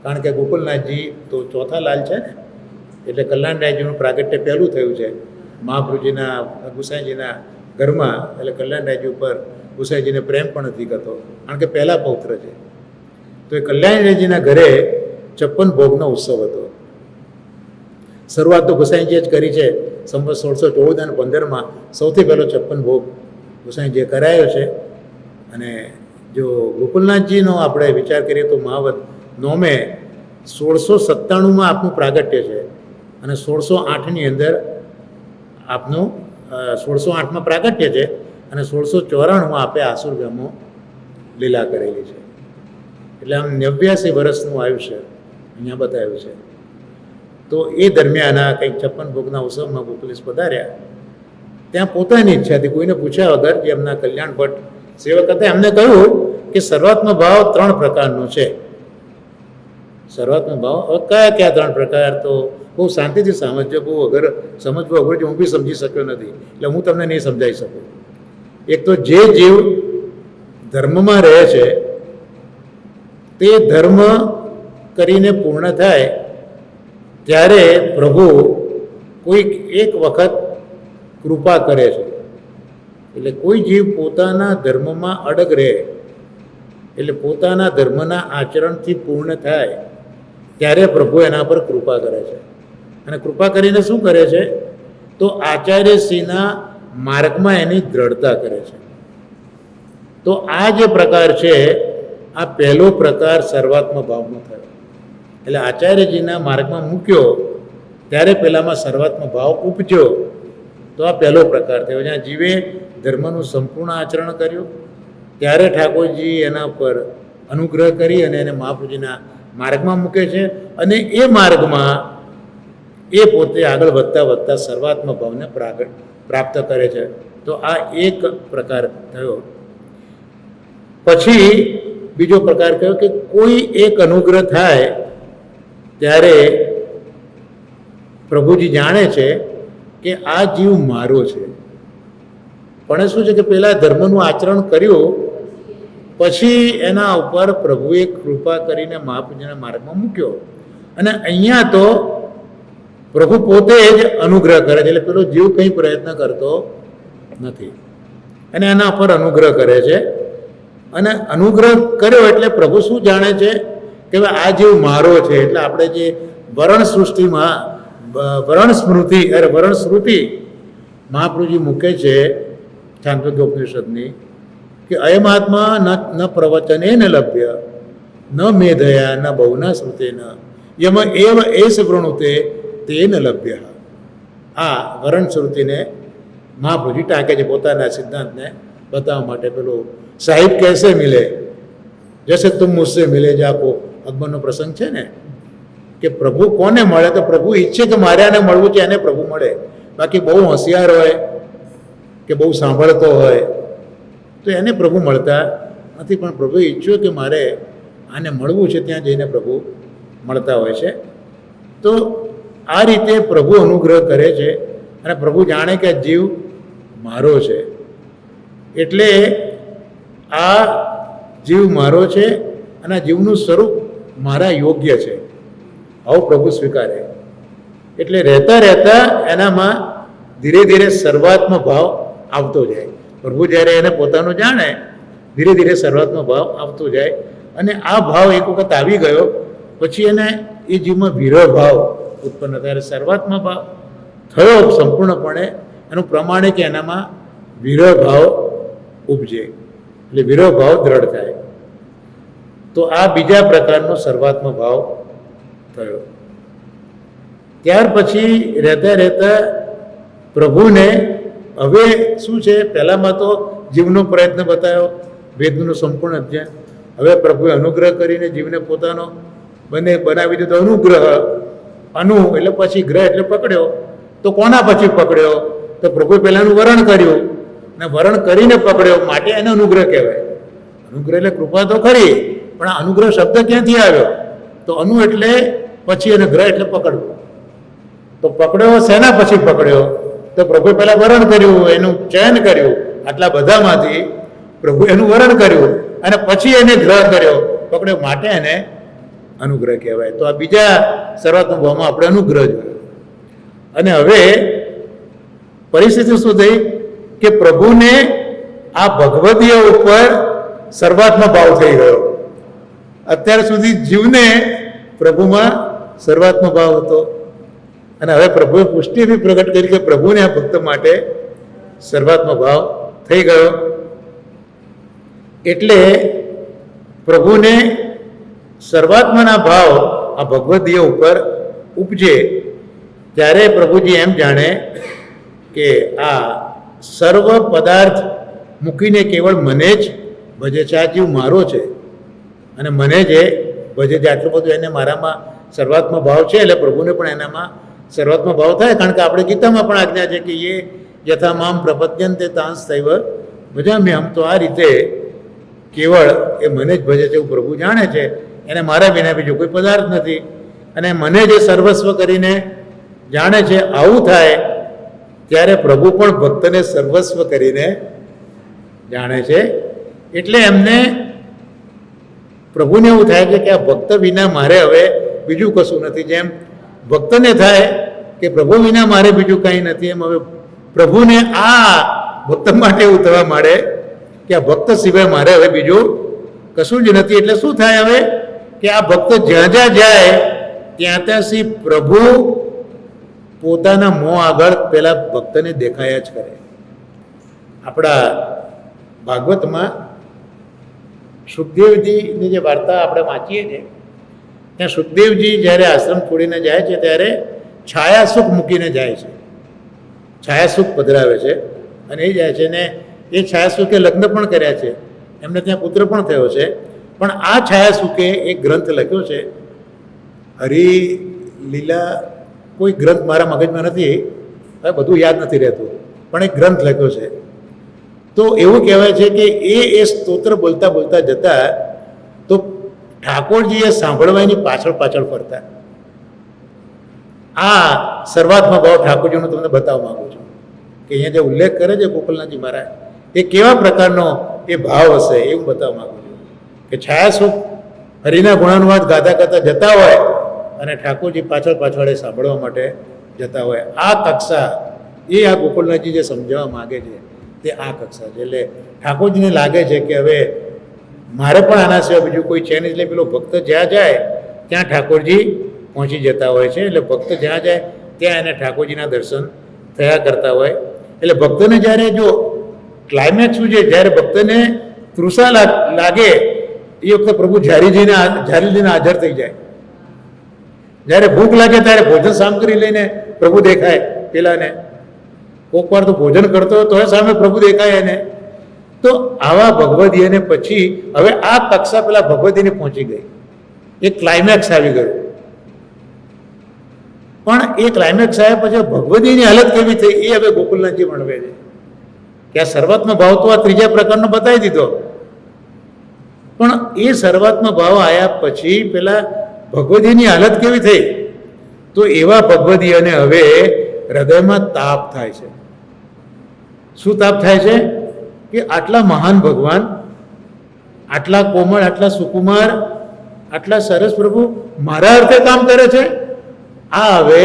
કારણ કે ગોકુલનાથજી તો ચોથા લાલ છે ને, એટલે કલ્યાણરાયજીનું પ્રાગટ્ય પહેલું થયું છે મહાપ્રભુજીના ગુસાઈજીના ઘરમાં. એટલે કલ્યાણરાયજી ઉપર ગુસાઈજીને પ્રેમ પણ અધિક હતો, કારણ કે પહેલા પૌત્ર છે. તો એ કલ્યાણરાયજીના ઘરે 56 ભોગનો ઉત્સવ હતો. શરૂઆત તો ગુસાઈજીએ જ કરી છે. સંવત 1614 અને 15માં સૌથી પહેલો 56 ભોગ ગુસાઈજીએ કરાયો છે. અને જો ગોકુલનાથજીનો આપણે વિચાર કરીએ તો મહાવત નોમે 1697માં આપનું પ્રાગટ્ય છે, અને 1608ની અંદર આપનું 1608માં પ્રાગટ્ય છે, અને 1694માં આપે આસુરવ્યામો લીલા કરેલી છે. એટલે આમ 89 વર્ષનું આયુષ્ય અહીંયા બતાવ્યું છે. તો એ દરમિયાન આ કંઈક 56 ભોગના ઉત્સવમાં ગોકુલેશ પધાર્યા. ત્યાં પોતાની ઈચ્છાથી કોઈને પૂછ્યા વગર જે એમના કલ્યાણ ભટ્ટ સેવક હતા એમને કહ્યું કે સર્વાત્મ ભાવ 3 પ્રકારનો છે. સર્વાત્મ ભાવ કયા કયા 3 પ્રકાર, તો બહુ શાંતિથી સમજજો, બહુ અગર સમજવું અઘરું છે, હું બી સમજી શક્યો નથી, એટલે હું તમને નહીં સમજાવી શકું. એક તો જે જીવ ધર્મમાં રહે છે તે ધર્મ કરીને પૂર્ણ થાય ત્યારે પ્રભુ કોઈક એક વખત કૃપા કરે છે. એટલે કોઈ જીવ પોતાના ધર્મમાં અડગ રહે, એટલે પોતાના ધર્મના આચરણથી પૂર્ણ થાય ત્યારે પ્રભુ એના પર કૃપા કરે છે. અને કૃપા કરીને શું કરે છે, તો આચાર્યશ્રીના માર્ગમાં એની દ્રઢતા કરે છે. તો આ જે પ્રકાર છે, આ પહેલો પ્રકાર સર્વાત્મ ભાવનો થયો. એટલે આચાર્યજીના માર્ગમાં મૂક્યો ત્યારે પહેલાંમાં સર્વાત્મ ભાવ ઉપજ્યો, તો આ પહેલો પ્રકાર થયો. જ્યાં જીવે ધર્મનું સંપૂર્ણ આચરણ કર્યું ત્યારે ઠાકોરજી એના પર અનુગ્રહ કરી અને એને મહાપ્રભુજીના માર્ગમાં મૂકે છે, અને એ માર્ગમાં એ પોતે આગળ વધતા વધતા સર્વાત્મ ભાવને પ્રાપ્ત કરે છે. તો આ એક પ્રકાર થયો. પછી બીજો પ્રકાર કયો કે કોઈ એક અનુગ્રહ થાય ત્યારે પ્રભુજી જાણે છે કે આ જીવ મારો છે, પણ શું છે કે પહેલાં ધર્મનું આચરણ કર્યું, પછી એના ઉપર પ્રભુએ કૃપા કરીને મહાપ્રભુજીના માર્ગમાં મૂક્યો. અને અહીંયા તો પ્રભુ પોતે જ અનુગ્રહ કરે છે, એટલે પેલો જીવ કંઈ પ્રયત્ન કરતો નથી, અને એના પર અનુગ્રહ કરે છે. અને અનુગ્રહ કર્યો એટલે પ્રભુ શું જાણે છે કે આ જીવ મારો છે. એટલે આપણે જે વરણ સૃષ્ટિમાં વરણ સ્મૃતિ મહાપ્રભુજી મૂકે છે છાંદોગ્ય ઉપનિષદની કે અયમાત્મા ન પ્રવચને ન લભ્ય ન મેધયા ન બહુના શ્રુતેન યમ એવ એસ વૃણુતે તેન લભ્ય. આ વરણ શ્રુતિને મહાપ્રભુજી ટાંકે છે પોતાના સિદ્ધાંતને બતાવવા માટે. પેલું સાહિબ કૈસે મિલે જૈસે તુમ મુझसे મિલે જે આપો અકબરનો પ્રસંગ છે ને કે પ્રભુ કોને મળે તો પ્રભુ ઈચ્છે કે મારે આને મળવું છે એને પ્રભુ મળે. બાકી બહુ હોશિયાર હોય કે બહુ સાંભળતો હોય તો એને પ્રભુ મળતા નથી. પણ પ્રભુએ ઈચ્છ્યું કે મારે આને મળવું છે ત્યાં જઈને પ્રભુ મળતા હોય છે. તો આ રીતે પ્રભુ અનુગ્રહ કરે છે અને પ્રભુ જાણે કે આ જીવ મારો છે એટલે આ જીવ મારો છે અને આ જીવનું સ્વરૂપ મારા યોગ્ય છે આવું પ્રભુ સ્વીકારે. એટલે રહેતા રહેતા એનામાં ધીરે ધીરે સર્વાત્મ ભાવ આવતો જાય. પ્રભુ જ્યારે એને પોતાનું જાણે ધીરે ધીરે સર્વાત્મ ભાવ આવતો જાય અને આ ભાવ એક વખત આવી ગયો પછી એને એ જીવમાં વિરહ ભાવ ઉત્પન્ન થાય. સર્વાત્મ ભાવ થયો સંપૂર્ણપણે એનું પ્રમાણે કે એનામાં વિરહ ભાવ ઉપજે એટલે વિરહ ભાવ દ્રઢ થાય. તો આ બીજા પ્રકારનો સર્વાત્મ ભાવ થયો. ત્યાર પછી રહેતા રહેતા પ્રભુને હવે શું છે, પહેલાંમાં તો જીવનો પ્રયત્ન બતાવ્યો, વેદનું સંપૂર્ણ અધ્યયન. હવે પ્રભુએ અનુગ્રહ કરીને જીવને પોતાનો બનાવી દીધો. અનુ એટલે પછી ગ્રહ એટલે પકડ્યો. તો કોના પછી પકડ્યો તો પ્રભુએ પહેલાંનું વરણ કર્યું અને વરણ કરીને પકડ્યો માટે એને અનુગ્રહ કહેવાય. અનુગ્રહ એટલે કૃપા તો ખરી પણ આ અનુગ્રહ શબ્દ ક્યાંથી આવ્યો તો અનુ એટલે પછી અને ગ્રહ એટલે પકડવું. તો પકડ્યો શેના પછી પકડ્યો તો પ્રભુએ પહેલાં વરણ કર્યું, એનું ચયન કર્યું. આટલા બધામાંથી પ્રભુ એનું વરણ કર્યું અને પછી એને ગ્રહ કર્યો, પકડ્યો માટે એને અનુગ્રહ કહેવાય. તો આ બીજા સર્વાત્મ ભાવમાં આપણે અનુગ્રહ જોયો. અને હવે પરિસ્થિતિ શું થઈ કે પ્રભુને આ ભગવદીય ઉપર સર્વાત્મ ભાવ થઈ ગયો. અત્યાર સુધી જીવને પ્રભુમાં સર્વાત્મ ભાવ હતો અને હવે પ્રભુએ પુષ્ટિ બી પ્રગટ કરી કે પ્રભુને આ ભક્ત માટે સર્વાત્મ ભાવ થઈ ગયો. એટલે પ્રભુને સર્વાત્માના ભાવ આ ભગવદીય ઉપર ઉપજે ત્યારે પ્રભુજી એમ જાણે કે આ સર્વ પદાર્થ મૂકીને કેવળ મને જ ભજે છે. આ જીવ મારો છે અને મને જે ભજે છે આટલું બધું એને મારામાં સર્વાત્મ ભાવ છે એટલે પ્રભુને પણ એનામાં સર્વાત્મ ભાવ થાય. કારણ કે આપણે ગીતામાં પણ આજ્ઞા છે કે એ યથા મામ પ્રપદ્યંતે તાંસ થૈવ ભજામ્યહમ. તો આ રીતે કેવળ એ મને જ ભજે છે એવું પ્રભુ જાણે છે. એને મારા વિના બીજો કોઈ પદાર્થ નથી અને મને જે સર્વસ્વ કરીને જાણે છે. આવું થાય ત્યારે પ્રભુ પણ ભક્તને સર્વસ્વ કરીને જાણે છે. એટલે એમને પ્રભુને એવું થાય છે કે આ ભક્ત વિના મારે હવે બીજું કશું નથી. જેમ ભક્તને થાય કે પ્રભુ વિના મારે બીજું કંઈ નથી, એમ હવે પ્રભુને આ ભક્ત માટે એવું થવા માંડે કે આ ભક્ત સિવાય મારે હવે બીજું કશું જ નથી. એટલે શું થાય હવે કે આ ભક્ત જ્યાં જ્યાં જાય ત્યાં ત્યાંથી પ્રભુ પોતાના મોં આગળ પેલા ભક્તને દેખાયા જ કરે. આપણા ભાગવતમાં સુખદેવજીની જે વાર્તા આપણે વાંચીએ છીએ ત્યાં સુખદેવજી જ્યારે આશ્રમ છોડીને જાય છે ત્યારે છાયાસુખ મૂકીને જાય છે. છાયાસુખ પધરાવે છે અને એ જાય છે ને એ છાયાસુખે લગ્ન પણ કર્યા છે, એમને ત્યાં પુત્ર પણ થયો છે. પણ આ છાયાસુખે એક ગ્રંથ લખ્યો છે, હરિલીલા કોઈ ગ્રંથ મારા મગજમાં નથી, હવે બધું યાદ નથી રહેતું, પણ એક ગ્રંથ લખ્યો છે. તો એવું કહેવાય છે કે એ સ્તોત્ર બોલતા બોલતા જતા તો ઠાકોરજીએ સાંભળવાની પાછળ પાછળ ફરતા. આ સર્વાત્મ ભાવ ઠાકોરજીનો તમને બતાવવા માગું છું કે અહીંયા જે ઉલ્લેખ કરે છે ગોકુલનાથજી મહારાજ એ કેવા પ્રકારનો એ ભાવ હશે એવું બતાવવા માગું છું કે છાયાસુખ હરિના ગુણાનુવાદ ગાતા ગાતા જતા હોય અને ઠાકોરજી પાછળ પાછળ એ સાંભળવા માટે જતા હોય. આ કક્ષા એ આ ગોકુલનાથજી જે સમજાવવા માગે છે તે આ કક્ષા છે. એટલે ઠાકોરજીને લાગે છે કે હવે મારે પણ આના સિવાય બીજું કોઈ છે નહીં. એટલે પેલો ભક્ત જ્યાં જાય ત્યાં ઠાકોરજી પહોંચી જતા હોય છે. એટલે ભક્ત જ્યાં જાય ત્યાં એને ઠાકોરજીના દર્શન થયા કરતા હોય. એટલે ભક્તને જ્યારે જો ક્લાઇમેક્સ શું છે, જ્યારે ભક્તને તૃષા લાગે એ વખતે પ્રભુ ઝારીજીને હાજર થઈ જાય. જ્યારે ભૂખ લાગે ત્યારે ભોજન સામગ્રી લઈને પ્રભુ દેખાય પેલાને. કોક વાર તો ભોજન કરતો હોય તો સામે પ્રભુ દેખાય એને. તો આવા ભગવદીયને પછી હવે આ કક્ષા પેલા ભગવદીને પહોંચી ગઈ, એક ક્લાઇમેક્સ આવી ગયું. પણ એ ક્લાઇમેક્સ આવ્યા પછી ભગવદીની હાલત કેવી થઈ એ હવે ગોકુલનાથજી વર્ણવે છે કે આ સર્વાત્મ ભાવ તો આ ત્રીજા પ્રકારનો બતાવી દીધો, પણ એ સર્વાત્મ ભાવ આવ્યા પછી પેલા ભગવદીની હાલત કેવી થઈ. તો એવા ભગવદીયને હવે હૃદયમાં તાપ થાય છે. શું તાપ થાય છે કે આટલા મહાન ભગવાન, આટલા કોમળ, આટલા સુકુમાર, આટલા સરસ પ્રભુ મારા અર્થે કામ કરે છે. આ હવે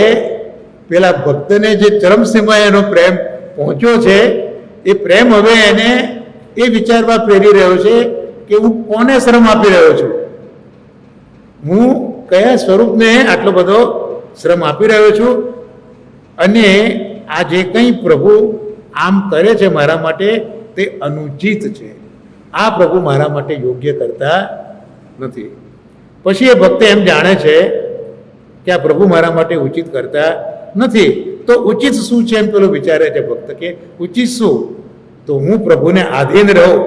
પેલા ભક્તને જે ચરમસીમાએ એનો પ્રેમ પહોંચ્યો છે એ પ્રેમ હવે એને એ વિચારવા પ્રેરી રહ્યો છે કે હું કોને શ્રમ આપી રહ્યો છું, હું કયા સ્વરૂપને આટલો બધો શ્રમ આપી રહ્યો છું, અને આ જે કંઈ પ્રભુ આમ કરે છે મારા માટે તે અનુચિત છે. આ પ્રભુ મારા માટે યોગ્ય કરતા નથી. પછી એ ભક્ત એમ જાણે છે કે આ પ્રભુ મારા માટે ઉચિત કરતા નથી. તો ઉચિત શું છે એમ પેલો વિચારે છે ભક્ત કે ઉચિત શું, તો હું પ્રભુને આધીન રહું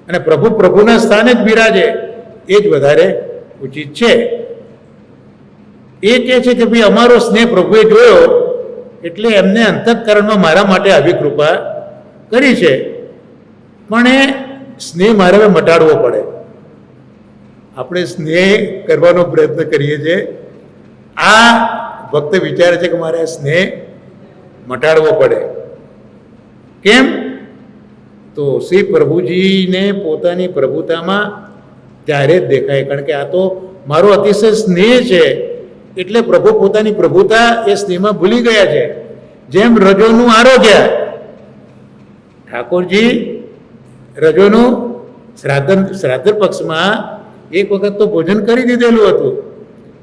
અને પ્રભુ પ્રભુના સ્થાને જ બિરાજે એ જ વધારે ઉચિત છે. એ કહે છે કે ભાઈ અમારો સ્નેહ પ્રભુએ જોયો એટલે એમને અંતઃકરણમાં મારા માટે આવી કૃપા કરી છે, પણ એ સ્નેહ મારે હવે મટાડવો પડે. આપણે સ્નેહ કરવાનો પ્રયત્ન કરીએ છીએ, આ ભક્ત વિચારે છે કે મારે સ્નેહ મટાડવો પડે. કેમ? તો શ્રી પ્રભુજીને પોતાની પ્રભુતામાં ત્યારે જ દેખાય, કારણ કે આ તો મારો અતિશય સ્નેહ છે એટલે પ્રભુ પોતાની પ્રભુતા એ સ્નેહમાં ભૂલી ગયા છે. જેમ રજોનું આરોગ્ય, ઠાકોરજી રજોનું શ્રાદ્ધ પક્ષમાં એક વખત તો ભોજન કરી દીધેલું હતું,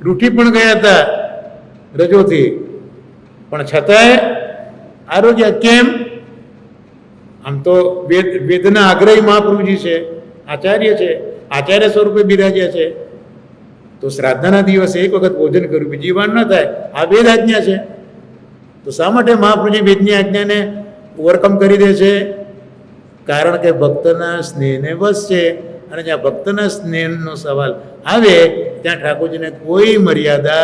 રૂઠી પણ ગયા હતા રજોથી, પણ છતાંય આરોગ્ય. કેમ? આમ તો વેદના આગ્રહી મહાપ્રભુજી છે, આચાર્ય છે, આચાર્ય સ્વરૂપે બિરાજ્યા છે. તો શ્રાદ્ધના દિવસે એક વખત ભોજન કર્યું, બીજી વાર ન થાય, આ વેદ આજ્ઞા છે. તો શા માટે મહાપ્રભુજી વેદની આજ્ઞાને ઓવરકમ કરી દે છે? કારણ કે ભક્તના સ્નેહને વશ છે, અને જ્યાં ભક્તના સ્નેહનો સવાલ આવે ત્યાં ઠાકોરજીને કોઈ મર્યાદા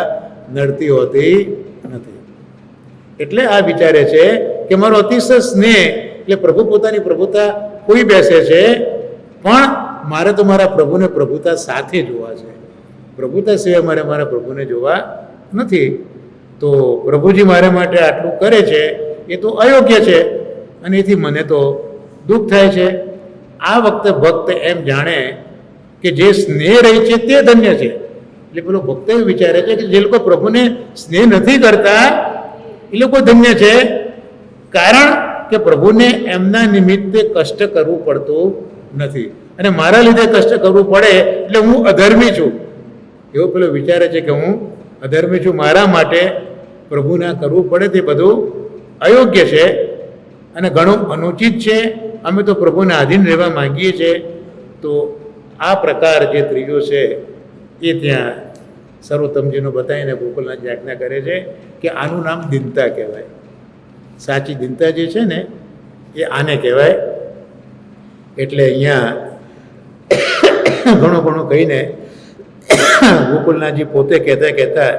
નડતી હોતી નથી. એટલે આ વિચારે છે કે મારો અતિશય સ્નેહ એટલે પ્રભુ પોતાની પ્રભુતા કોઈ બેસે છે, પણ મારે તો મારા પ્રભુને પ્રભુતા સાથે જોવા છે. પ્રભુતા સિવાય મારે મારા પ્રભુને જોવા નથી. તો પ્રભુજી મારા માટે આટલું કરે છે એ તો અયોગ્ય છે, અને એથી મને તો દુઃખ થાય છે. આ વખતે ભક્ત એમ જાણે કે જે સ્નેહ રહી છે તે ધન્ય છે. એટલે પેલો ભક્ત એવું વિચારે છે કે જે લોકો પ્રભુને સ્નેહ નથી કરતા એ લોકો ધન્ય છે, કારણ કે પ્રભુને એમના નિમિત્તે કષ્ટ કરવું પડતું નથી, અને મારા લીધે કષ્ટ કરવું પડે એટલે હું અધર્મી છું એવો પેલો વિચારે છે કે હું અધર્મી છું, મારા માટે પ્રભુના કરવું પડે તે બધું અયોગ્ય છે અને ઘણું અનુચિત છે. અમે તો પ્રભુને આધીન રહેવા માંગીએ છીએ. તો આ પ્રકાર જે ત્રીજો છે એ ત્યાં સર્વોત્તમજીનો બતાવીને ગોકુલનાથજી આજ્ઞા કરે છે કે આનું નામ દીનતા કહેવાય. સાચી દીનતા જે છે ને એ આને કહેવાય. એટલે અહીંયા ઘણું કહીને ગોકુલનાથજી પોતે કહેતા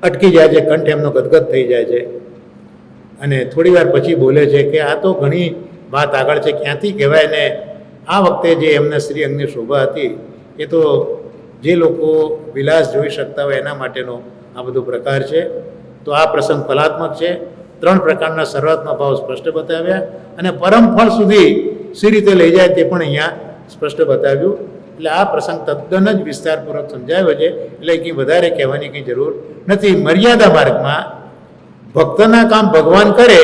અટકી જાય છે, કંઠ એમનો ગદગદ થઈ જાય છે, અને થોડી વાર પછી બોલે છે કે આ તો ઘણી વાત આગળ છે, ક્યાંથી કહેવાય ને. આ વખતે જે એમના શ્રી અંગની શોભા હતી એ તો જે લોકો વિલાસ જોઈ શકતા હોય એના માટેનો આ બધો પ્રકાર છે. તો આ પ્રસંગ ફલાત્મક છે. 3 પ્રકારના સર્વાત્મક ભાવ સ્પષ્ટ બતાવ્યા, અને પરમ ફળ સુધી સી રીતે લઈ જાય તે પણ અહીંયા સ્પષ્ટ બતાવ્યું. એટલે આ પ્રસંગ તદ્દન જ વિસ્તારપૂર્વક સમજાવ્યો છે, એટલે કંઈ વધારે કહેવાની કંઈ જરૂર નથી. મર્યાદા માર્ગમાં ભક્તના કામ ભગવાન કરે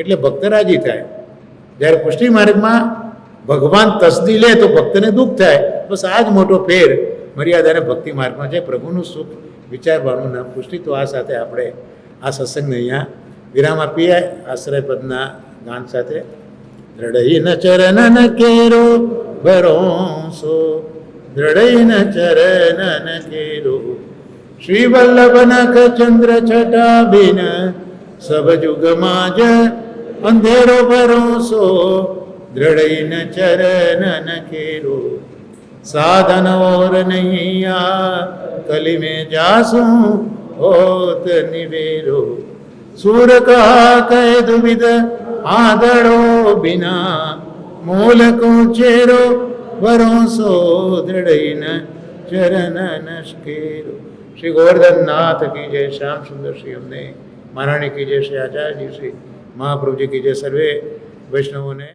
એટલે ભક્ત રાજી થાય. જ્યારે પુષ્ટિ માર્ગમાં ભગવાન તસદી લે તો ભક્તને દુઃખ થાય. બસ આ જ મોટો ફેર મર્યાદા અને ભક્તિ માર્ગમાં છે. પ્રભુનું સુખ વિચારવાનું ના પૂછતી. તો આ સાથે આપણે આ સત્સંગને અહીંયા વિરામ આપીએ આશ્રય પદના ગાન સાથે. દ્રઢઈન ચરણન કેરો ભરોસો, દ્રઢઈન ચરણન કેરો, શ્રી વલ્લભ નખ ચંદ્ર છટા બિન સબ જુગમાં જ અંધેરો ભરોસો, દ્રઢઈન ચરણન કેરો, साधन और नहीं आ कली में जासू होत निवेरो, सूर कहा कह दुविध आदड़ो बिना मूल को चेरो भरोसो, दृढ़ चरण नस्केरो. श्री गोवर्धन नाथ की जय, श्याम सुंदर श्री हमने महारानी की जय, श्री आचार्य जी, श्री महाप्रभु जी की जय, सर्वे वैष्णवों ने